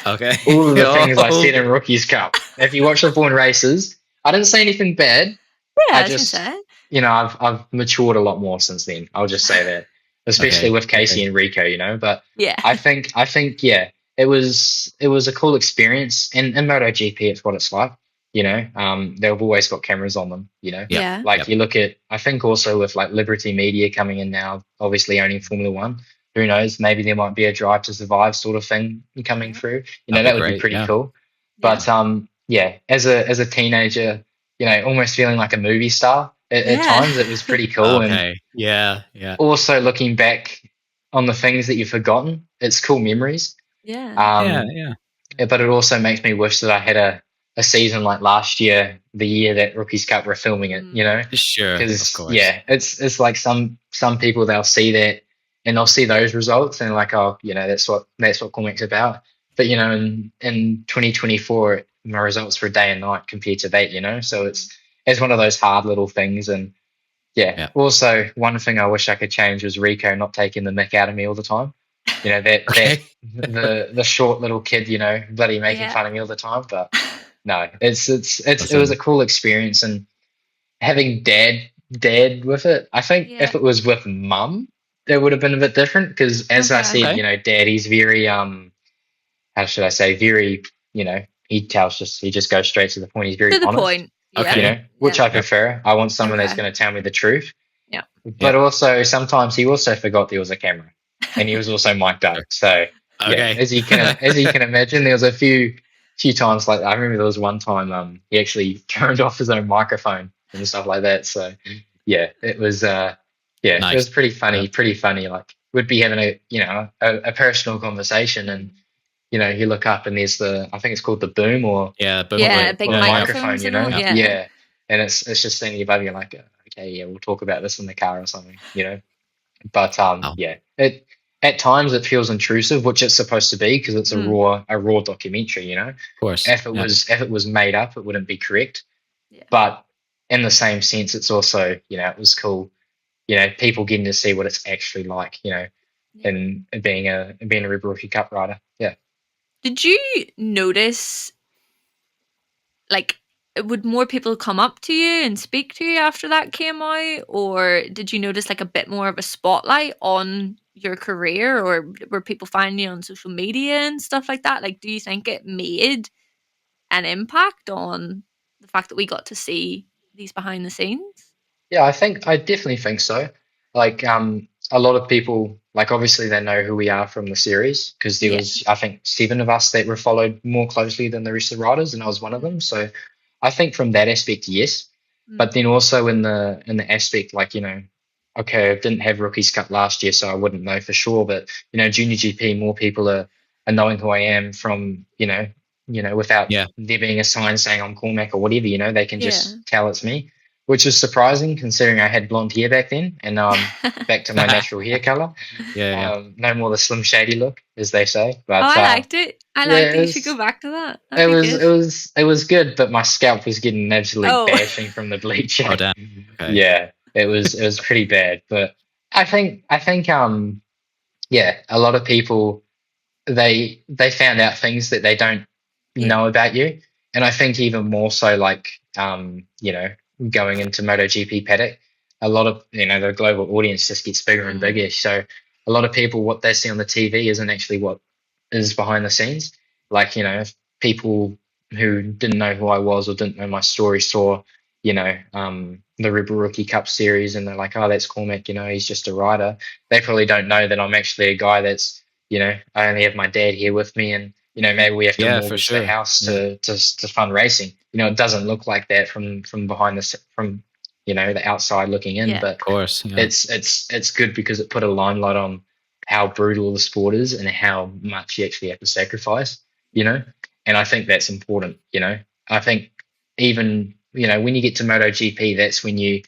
Okay. All of the things I said in Rookies Cup. If you watch the Born Races, I didn't say anything bad. Yeah, I just, I've matured a lot more since then. I'll just say that. especially Okay, with Casey okay. and Rico, you know. But Yeah. I think yeah, it was a cool experience. And in MotoGP, it's what it's like, you know. They've always got cameras on them, you know. Yep, Yeah. Like yep. you look at, I think also with like Liberty Media coming in now, obviously owning Formula One. Who knows? Maybe there might be a Drive to Survive sort of thing coming Yeah. through. You know, That'd that be would be great. pretty Yeah. cool. Yeah. But yeah, as a teenager, you know, almost feeling like a movie star at Yeah. times, it was pretty cool. And Okay. Yeah. Yeah. also looking back on the things that you've forgotten, it's cool memories. Yeah. Yeah. Um, Yeah. but it also makes me wish that I had a season like last year, the year that Rookies Cup were filming it, you know, Sure. Of because course. yeah, it's like some people, they'll see that and they'll see those results and like, oh, you know, that's what Cormac's about. But you know, in 2024, my results were day and night compared to that, you know, so it's one of those hard little things. And yeah, Yeah. also one thing I wish I could change was Rico not taking the mick out of me all the time. You know, that Okay. the short little kid, you know, bloody making Yeah. fun of me all the time. But no, it was Awesome. a cool experience. And having dad with it, I think Yeah. if it was with mum, it would have been a bit different because, as I Okay. said, Okay. you know, dad, he's very how should I say, very, you know, he just goes straight to the point. He's very To the honest, point. Yeah. Okay. you know, which Yeah. I prefer. I want someone that's Okay. going to tell me the truth. Yeah. But also sometimes he also forgot there was a camera, and he was also mic'd up. So yeah, Okay. as you can imagine, there was a few times like I remember there was one time he actually turned off his own microphone and stuff like that. So yeah, it was it Nice. was pretty funny, Yeah. pretty funny. Like we'd be having a personal conversation, and you know, you look up and there's I think it's called the boom or Yeah. Boom Yeah. plate. Big the Yeah. Yeah. microphones microphone, you and all. know, Yeah. yeah, and it's just standing above you like, okay, yeah, we'll talk about this in the car or something, you know. But Oh, yeah, it at times it feels intrusive, which it's supposed to be because it's a Mm. raw documentary, you know. of course. If it Yeah. was made up, it wouldn't be correct. Yeah. But in the same sense, it's also, you know, it was cool, you know, people getting to see what it's actually like, you know, Yeah. and being a Red Bull Rookie Cup rider. Yeah. Did you notice, like, would more people come up to you and speak to you after that came out, or did you notice like a bit more of a spotlight on your career, or were people finding you on social media and stuff like that? Like, do you think it made an impact on the fact that we got to see these behind the scenes? Yeah, I definitely think so. Like a lot of people, like obviously they know who we are from the series because there Yeah. was, I think, 7 of us that were followed more closely than the rest of the riders, and I was one of them. So I think from that aspect, yes. But then also in the aspect, like, you know, okay, I didn't have Rookies Cup last year, so I wouldn't know for sure. But you know, Junior GP, more people are knowing who I am from, without Yeah. there being a sign saying I'm Cormac or whatever. You know, they can Yeah. just tell it's me, which is surprising considering I had blonde hair back then, and now I'm back to my natural hair color. Yeah. No more the Slim Shady look, as they say. But Oh, I liked it. I yeah, liked it. it You should go was back to that. it That'd be was good. it was good, but my scalp was getting an absolute Oh. bashing from the bleach. Oh, damn. Okay. Yeah, it was pretty bad. But I think yeah, a lot of people they found out things that they don't Yeah. know about you, and I think even more so, like going into MotoGP paddock, a lot of the global audience just gets bigger and bigger. So a lot of people, what they see on the TV isn't actually what is behind the scenes. Like, if people who didn't know who I was or didn't know my story saw, the Red Bull Rookie Cup series, and they're like, oh, that's Cormac, he's just a rider. They probably don't know that I'm actually a guy that's, I only have my dad here with me, and maybe we have to Yeah, for mortgage sure. the house Yeah. to fund racing. It doesn't look like that from behind the outside looking in, Yeah. but Of course. Yeah. it's good because it put a limelight on how brutal the sport is and how much you actually have to sacrifice, and I think that's important. I think even when you get to MotoGP, that's when you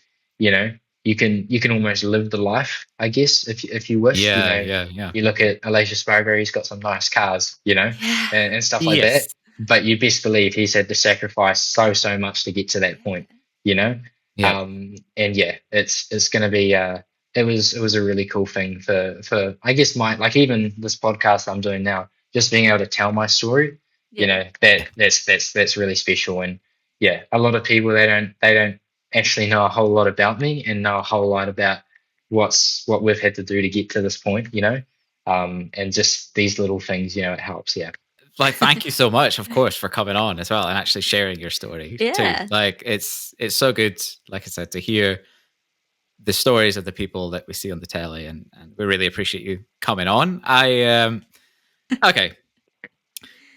can almost live the life, I guess, if you wish. Yeah. You look at Alicia Spargo, he's got some nice cars, Yeah. and stuff like Yes. that. But you best believe he's had to sacrifice so much to get to that point, Yeah. and yeah, it's going to be it was a really cool thing for I guess even this podcast I'm doing now, just being able to tell my story, Yeah. that's really special. And yeah, a lot of people, they don't actually know a whole lot about me and know a whole lot about what we've had to do to get to this point, and just these little things, it helps. Yeah. Like, thank you so much, of course, for coming on as well and actually sharing your story too. Yeah. Like, it's so good, like I said, to hear the stories of the people that we see on the telly, and we really appreciate you coming on. Okay.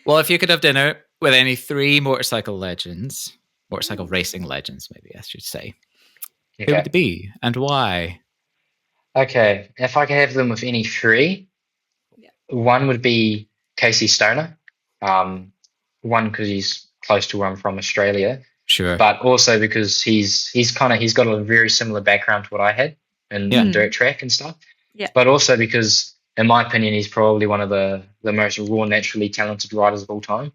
Well, if you could have dinner with any 3 motorcycle racing legends, maybe I should say, who would Okay. it be and why? Okay. If I could have them with any 3, Yeah. one would be Casey Stoner. One because he's close to where I'm from, Australia, Sure. but also because he's got a very similar background to what I had in dirt track and stuff. Yeah. But also because, in my opinion, he's probably one of the most raw, naturally talented riders of all time.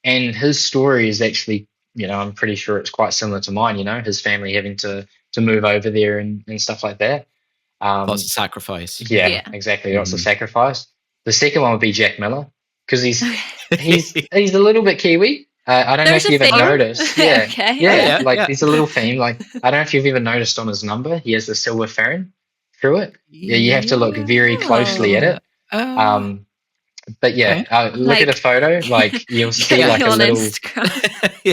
And his story is actually, I'm pretty sure it's quite similar to mine. His family having to move over there and stuff like that. Lots of sacrifice. Yeah, exactly. Lots of sacrifice. The second one would be Jack Miller because he's a little bit Kiwi. I don't know if you've ever noticed. Yeah, Okay. Yeah. There's a little theme. Like, I don't know if you've ever noticed on his number, he has the silver Farron through it. Yeah, you have to look very closely at it. But yeah, look at a photo. Like, you'll see like a little.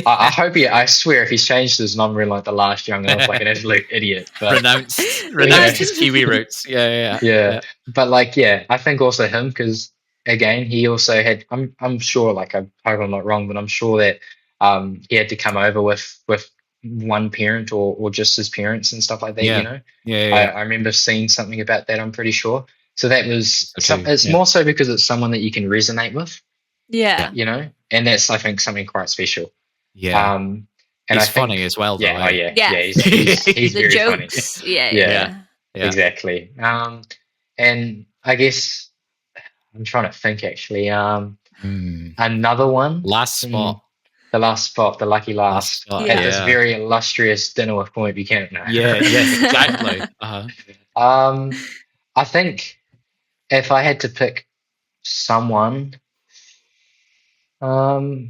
I swear, if he's changed his number in like the last young, I was like an absolute idiot. But renounced his Kiwi roots. Yeah. But like, I think also him because again, he also had. I'm sure. Like, I hope I'm not wrong, but I'm sure that he had to come over with one parent or just his parents and stuff like that. Yeah. I remember seeing something about that. I'm pretty sure. So that was. It's more so because it's someone that you can resonate with. Yeah. And that's, I think, something quite special. Yeah. And he's funny as well, though. Yeah. He's the very jokes. funny. Yeah. Exactly. And I guess I'm trying to think actually. Another one. Last spot. The last spot, the lucky last. Spot, at this very illustrious dinner with Cormac Buchanan. No. Yes, exactly. I think if I had to pick someone, probably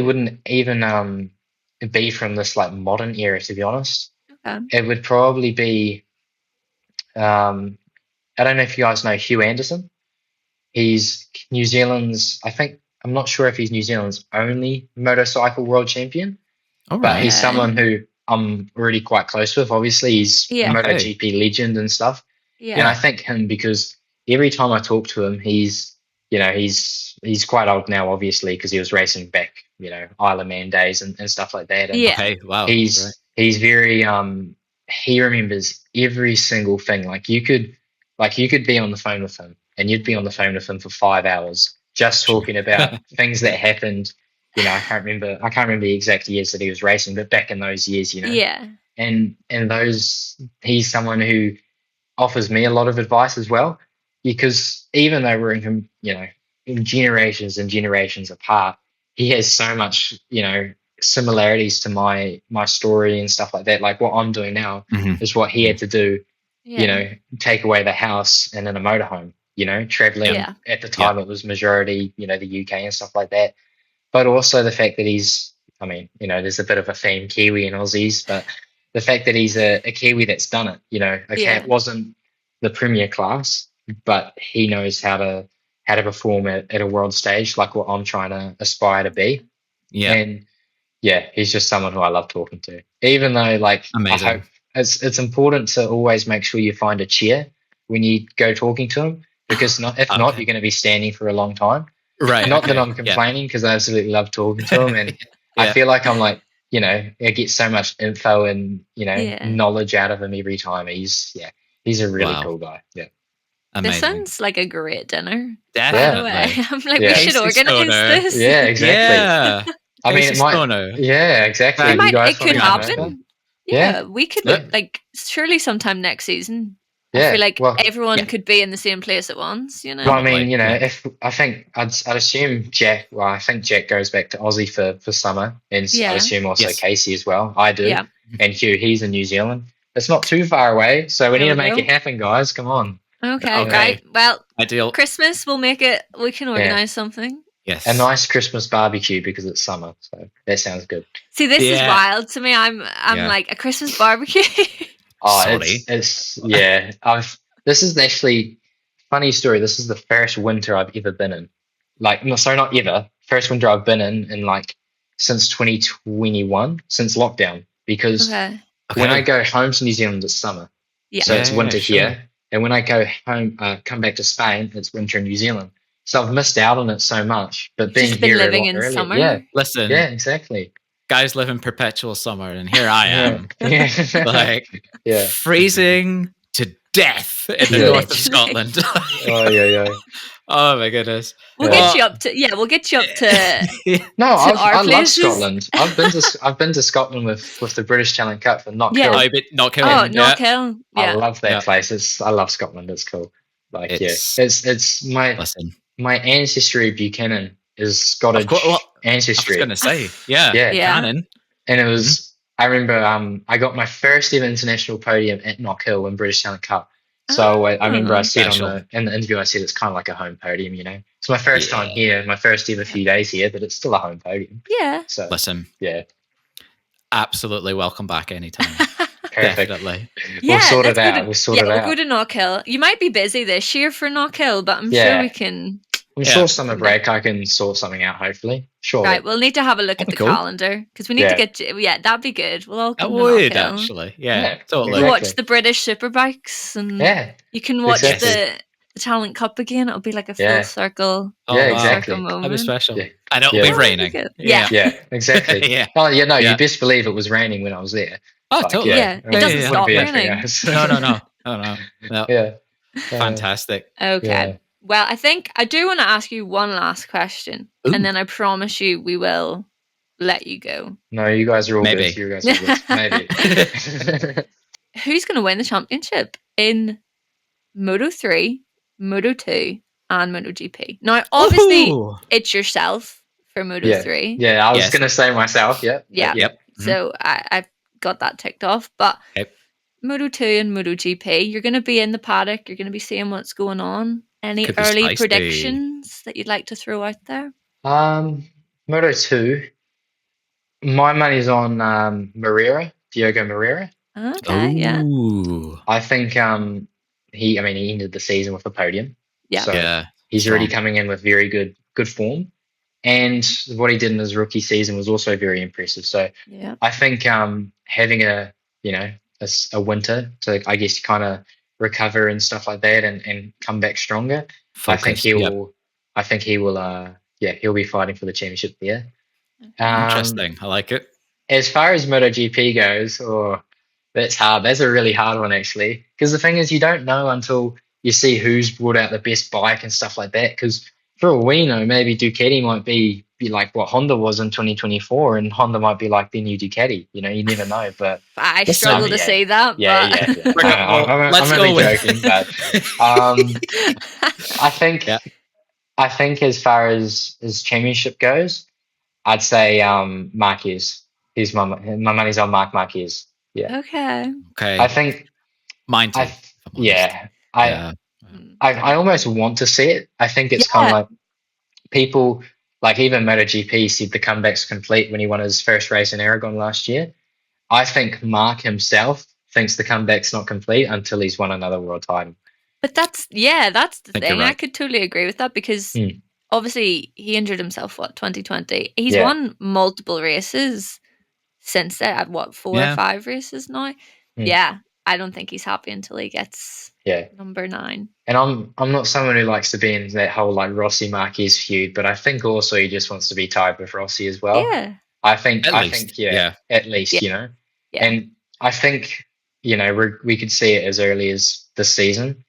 wouldn't even be from this like modern era, to be honest. Okay. It would probably be I don't know if you guys know Hugh Anderson. He's New Zealand's, I'm not sure if he's New Zealand's only motorcycle world champion, but he's someone who I'm really quite close with. Obviously, he's a MotoGP legend and stuff. Yeah. And I thank him because every time I talk to him, he's quite old now, obviously, because he was racing back, Isle of Man days and stuff like that. And Okay, wow. He's very he remembers every single thing. Like you could be on the phone with him and you'd be on the phone with him for 5 hours just talking about things that happened. I can't remember the exact years that he was racing, but back in those years, Yeah. And he's someone who offers me a lot of advice as well, because even though we're in generations and generations apart, he has so much, similarities to my story and stuff like that. Like what I'm doing now is what he had to do, take away the house and in a motorhome, traveling at the time it was majority, the UK and stuff like that. But also the fact that he's, there's a bit of a theme, Kiwi and Aussies, but the fact that he's a Kiwi that's done it, it wasn't the premier class, but he knows how to perform at a world stage, like what I'm trying to aspire to be. Yeah. And he's just someone who I love talking to, even though amazing. I hope it's important to always make sure you find a chair when you go talking to him, because if not, you're going to be standing for a long time. Right. Not that I'm complaining, because I absolutely love talking to him, and I feel like I'm I get so much info and knowledge out of him every time. He's a really cool guy. Yeah. Amazing. This sounds like a great dinner. Definitely. I'm like, we should organize this. Yeah, exactly. Yeah. I mean, it might. Yeah, exactly. It could happen. Yeah, we could surely sometime next season. I feel like everyone could be in the same place at once. Well, I mean, if I think I'd assume Jack. Well, I think Jack goes back to Aussie for summer, and I'd assume also Casey as well. I do, and Hugh, he's in New Zealand. It's not too far away, so we need to make it happen, guys. Come on. Okay. Right. Well, ideal. Christmas, we'll make it. We can organize something. Yes. a nice Christmas barbecue because it's summer. So that sounds good. See, this is Yeah. wild to me. I'm Yeah. like, a Christmas barbecue. Oh, Sorry. it's yeah. This is actually funny story. This is the first winter I've ever been in. Like, no, sorry, not ever. First winter I've been in like since 2021, since lockdown. Because Okay. when I Okay. go home to New Zealand, it's summer, Yeah. so it's Yeah, winter sure. here. And when I go home, come back to Spain, it's winter in New Zealand. So I've missed out on it so much. But You've being just been here a living lot in earlier, summer. yeah, Listen, yeah, exactly. guys live in perpetual summer, and here I am, Yeah, yeah, like yeah. freezing to death in the Yeah. north of Literally. Scotland. Oh yeah. Oh my goodness. We'll Yeah. get you up to we'll get you up to No, our I love places. Scotland. I've been to Scotland with the British Talent Cup for Knock Yeah. Hill. I bet not killing. Oh, Yeah. Knockhill. I Yeah. love that Yeah. place. I love Scotland. It's cool. Like It's- it's Listen, my ancestry Buchanan is Scottish of course. Well, I was ancestry. going to say, yeah, Yeah. Yeah. Buchanan. And it was I remember I got my first ever international podium at Knock Hill in British Talent Cup. So I remember I said Special. in the interview, I said it's kind of like a home podium, you know. It's my first time Yeah. here, my first ever few days here, but it's still a home podium. Yeah. So Listen, yeah, absolutely welcome back anytime. perfect. Definitely. We'll sort it let's go out. to- We'll sort it we'll out. go to Knockhill. You might be busy this year for Knockhill, but I'm Yeah. sure we can. I'm Yeah. sure summer break I can sort something out. Hopefully, sure. Right, we'll need to have a look at That'd the be cool. calendar because we need to Yeah. get. Yeah, that'd be good. We'll all That come to would Knockhill. actually. Yeah, Yeah, totally. We'll exactly. watch the British Superbikes, and Yeah, you can watch exactly. the Talent Cup again. It'll be like a full Yeah. circle. Oh, Yeah, wow. exactly. Circle That'd be moment. special. Yeah. And it'll Yeah. be Oh, that'd be raining. good. Yeah. Yeah, exactly. Yeah. Oh, yeah, no, Yeah. you best believe it was raining when I was there. Oh, Like, totally. Yeah, it doesn't yeah. stop Wouldn't be anything raining. else. No. Yeah. Fantastic. Okay. Yeah. Well, I think I do want to ask you one last question, Ooh. and then I promise you we will let you go. No, you guys are all Maybe. good. You guys are good. Maybe. Who's going to win the championship in Moto3, Moto2, and MotoGP? Now, obviously, Ooh. it's yourself for Moto3. Yeah, I was Yes. gonna say myself. Yeah. Yeah. Yep. So I've got that ticked off. But Okay. Moto2 and MotoGP, you're going to be in the paddock. You're going to be seeing what's going on. Any Could be early spicy. predictions that you'd like to throw out there? Moto 2. My money's on Diogo Moreira. Okay, yeah. Ooh. I think he ended the season with a podium. Yeah. So Yeah. he's already strong. coming in with very good form. And what he did in his rookie season was also very impressive. So Yeah. I think having a winter to, I guess, kind of recover and stuff like that and come back stronger. I think Focus. he Yep. will. I think he will. He'll be fighting for the championship there. Interesting. I like it. As far as MotoGP goes, that's hard. That's a really hard one actually, because the thing is, you don't know until you see who's brought out the best bike and stuff like that. Because for all we know, maybe Ducati might be like what Honda was in 2024, and Honda might be like the new Ducati. You know, you never know. But I Listen, struggle to yeah. say that. yeah. but Let's I'm go only with- joking, but I think Yeah. I think as far as championship goes, I'd say Marquez. He's my money's on Marquez. Yeah, Okay. Okay. I think Mine too. I if I'm honest. yeah Yeah. I almost want to see it. I think it's kind of like people like even MotoGP said the comeback's complete when he won his first race in Aragon last year. I think Mark himself thinks the comeback's not complete until he's won another world title. But that's the think you're thing. I right. could totally agree with that because Mm. obviously he injured himself, 2020? He's Yeah. won multiple races since then. At what, 4 Yeah. or 5 races now? Mm. Yeah. I don't think he's happy until he gets Yeah. number 9. And I'm not someone who likes to be in that whole like Rossi Marquez feud, but I think also he just wants to be tied with Rossi as well. Yeah. I think At I least, think yeah. at least, Yeah. you know. Yeah. And I think, you know, we could see it as early as this season.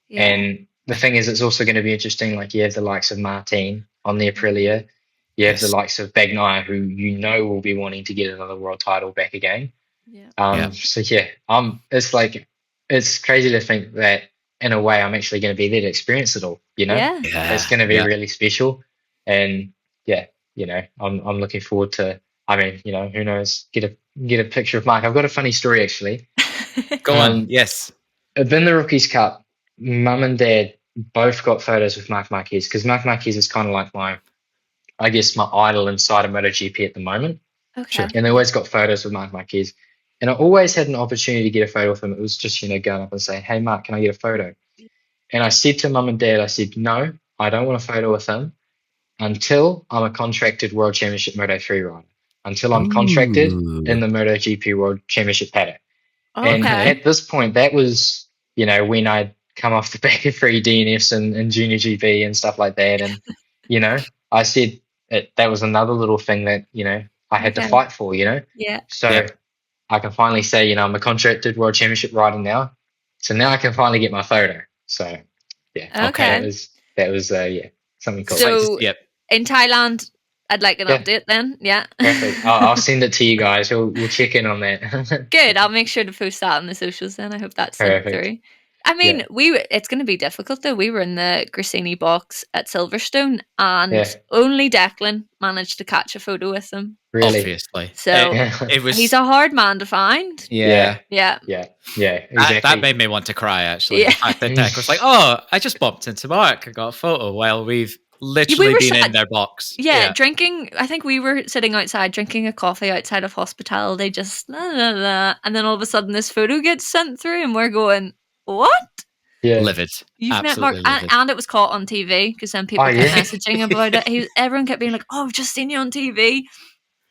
Yeah. And the thing is, it's also going to be interesting. Like you have the likes of Martin on the Aprilia, you have the Yes. likes of Bagnaia, who you know will be wanting to get another world title back again. Yeah. Yeah. So yeah, it's like it's crazy to think that in a way I'm actually going to be there to experience it all. You know, Yeah. Yeah. it's going to be Yeah. really special, and yeah, you know, I'm looking forward to. I mean, you know, who knows? Get a picture of Mark. I've got a funny story actually. Go on. Um, Yes. In the Rookies Cup, Mum and Dad both got photos with Marc Marquez because Marc Marquez is kind of like my I guess, my idol inside of MotoGP at the moment. Okay. Sure. And they always got photos with Mark Marquez. And I always had an opportunity to get a photo with him. It was just, going up and saying, "Hey, Mark, can I get a photo?" And I said to mum and dad, I said, "No, I don't want a photo with him until I'm a contracted World Championship Moto3 rider, until I'm contracted in the MotoGP World Championship paddock." And Okay. at this point, that was, when I'd come off the back of 3 DNFs and Junior GB and stuff like that. And, I said that was another little thing that, I had to Okay. fight for, Yeah. So Yeah. I can finally say, I'm a contracted World Championship rider now. So now I can finally get my photo. So, yeah. Okay. That was something cool. So Yep. in Thailand, I'd like an Yeah. update then. Yeah. Perfect. I'll send it to you guys. We'll check in on that. Good. I'll make sure to post that on the socials then. I hope that's sent Perfect. through. I mean, it's going to be difficult though. We were in the Grassini box at Silverstone and Yeah. only Declan managed to catch a photo with them. Really. Obviously. So It was. he's a hard man to find. Yeah. Yeah. Exactly. That made me want to cry, actually. Yeah. The fact that Deck was like, "Oh, I just bumped into Mark and got a photo," while we've literally were been sat- in their box. Yeah, drinking. I think we were sitting outside drinking a coffee outside of hospitality, just la, la, la, and then all of a sudden this photo gets sent through, and we're going, "What? Yeah. Livid. You've met Mark?" Absolutely livid. And it was caught on TV because then people Oh, kept yeah. messaging about it. Everyone kept being like, "Oh, I've just seen you on TV."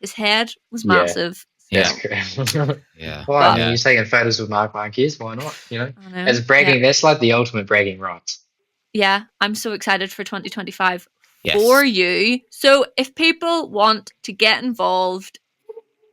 His head was Yeah. massive. Yeah. That's correct. Yeah. Well, I mean, Yeah. you're taking photos with Mark Marquez. Why not? I know. As bragging, that's like the ultimate bragging rights. Yeah, I'm so excited for 2025 Yes. for you. So if people want to get involved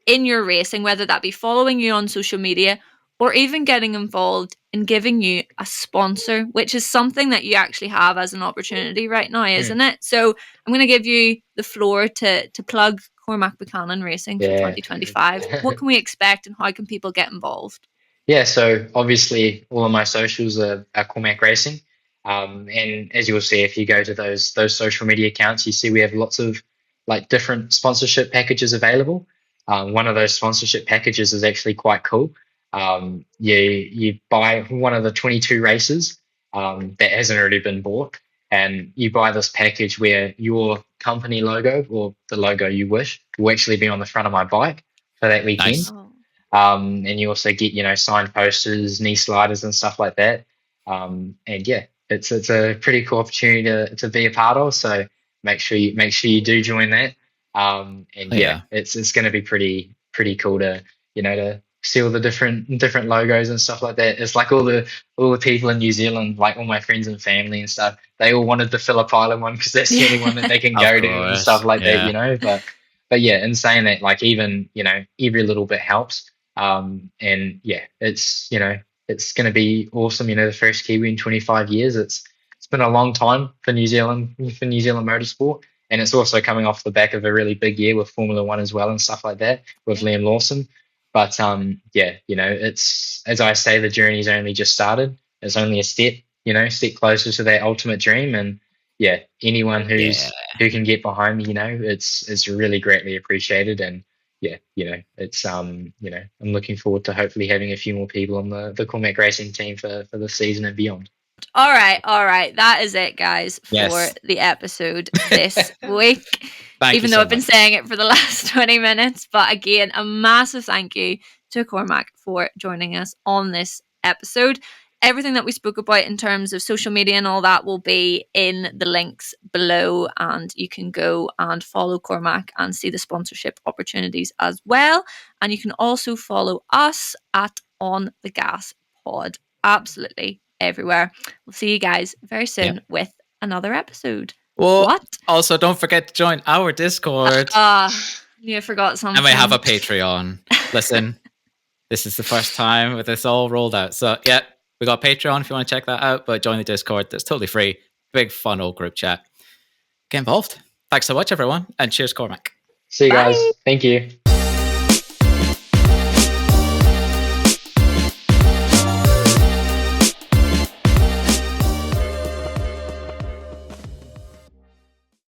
in your racing, whether that be following you on social media or even getting involved in giving you a sponsor, which is something that you actually have as an opportunity right now, isn't it? So I'm going to give you the floor to plug Cormac Buchanan Racing for Yeah. 2025. What can we expect and how can people get involved? Yeah, so obviously all of my socials are Cormac Racing. And as you'll see, if you go to those social media accounts, you see we have lots of like different sponsorship packages available. One of those sponsorship packages is actually quite cool. You buy one of the 22 races that hasn't already been bought, and you buy this package where your company logo or the logo you wish will actually be on the front of my bike for that weekend. Nice. Oh, And you also get, signed posters, knee sliders and stuff like that. And yeah, it's a pretty cool opportunity to be a part of. So make sure you do join that. And Yeah. it's going to be pretty cool to see all the different logos and stuff like that. It's like all the people in New Zealand, like all my friends and family and stuff, they all wanted the Phillip Island one because that's the only one that they can Of go to and course, stuff like yeah. that, but yeah, in saying that, like even, every little bit helps. And yeah, it's going to be awesome. The first Kiwi in 25 years. It's been a long time for New Zealand motorsport, and it's also coming off the back of a really big year with Formula One as well and stuff like that with Liam Lawson. But yeah, it's, as I say, the journey's only just started. It's only a step closer to that ultimate dream. And yeah, anyone who can get behind me, it's really greatly appreciated. And yeah, it's I'm looking forward to hopefully having a few more people on the Cormac Racing team for the season and beyond. All right. That is it, guys, for Yes. the episode this week. Thank Even you though so I've been much. saying it for the last 20 minutes. But again, a massive thank you to Cormac for joining us on this episode. Everything that we spoke about in terms of social media and all that will be in the links below, and you can go and follow Cormac and see the sponsorship opportunities as well. And you can also follow us at On The Gas Pod. Absolutely everywhere. We'll see you guys very soon with another episode. Well, What? also, don't forget to join our Discord. You forgot something. And we have a Patreon. Listen, this is the first time with this all rolled out. So, yeah, we got Patreon if you want to check that out. But join the Discord. That's totally free. Big, fun old group chat. Get involved. Thanks so much, everyone. And cheers, Cormac. See you Bye. guys. Thank you.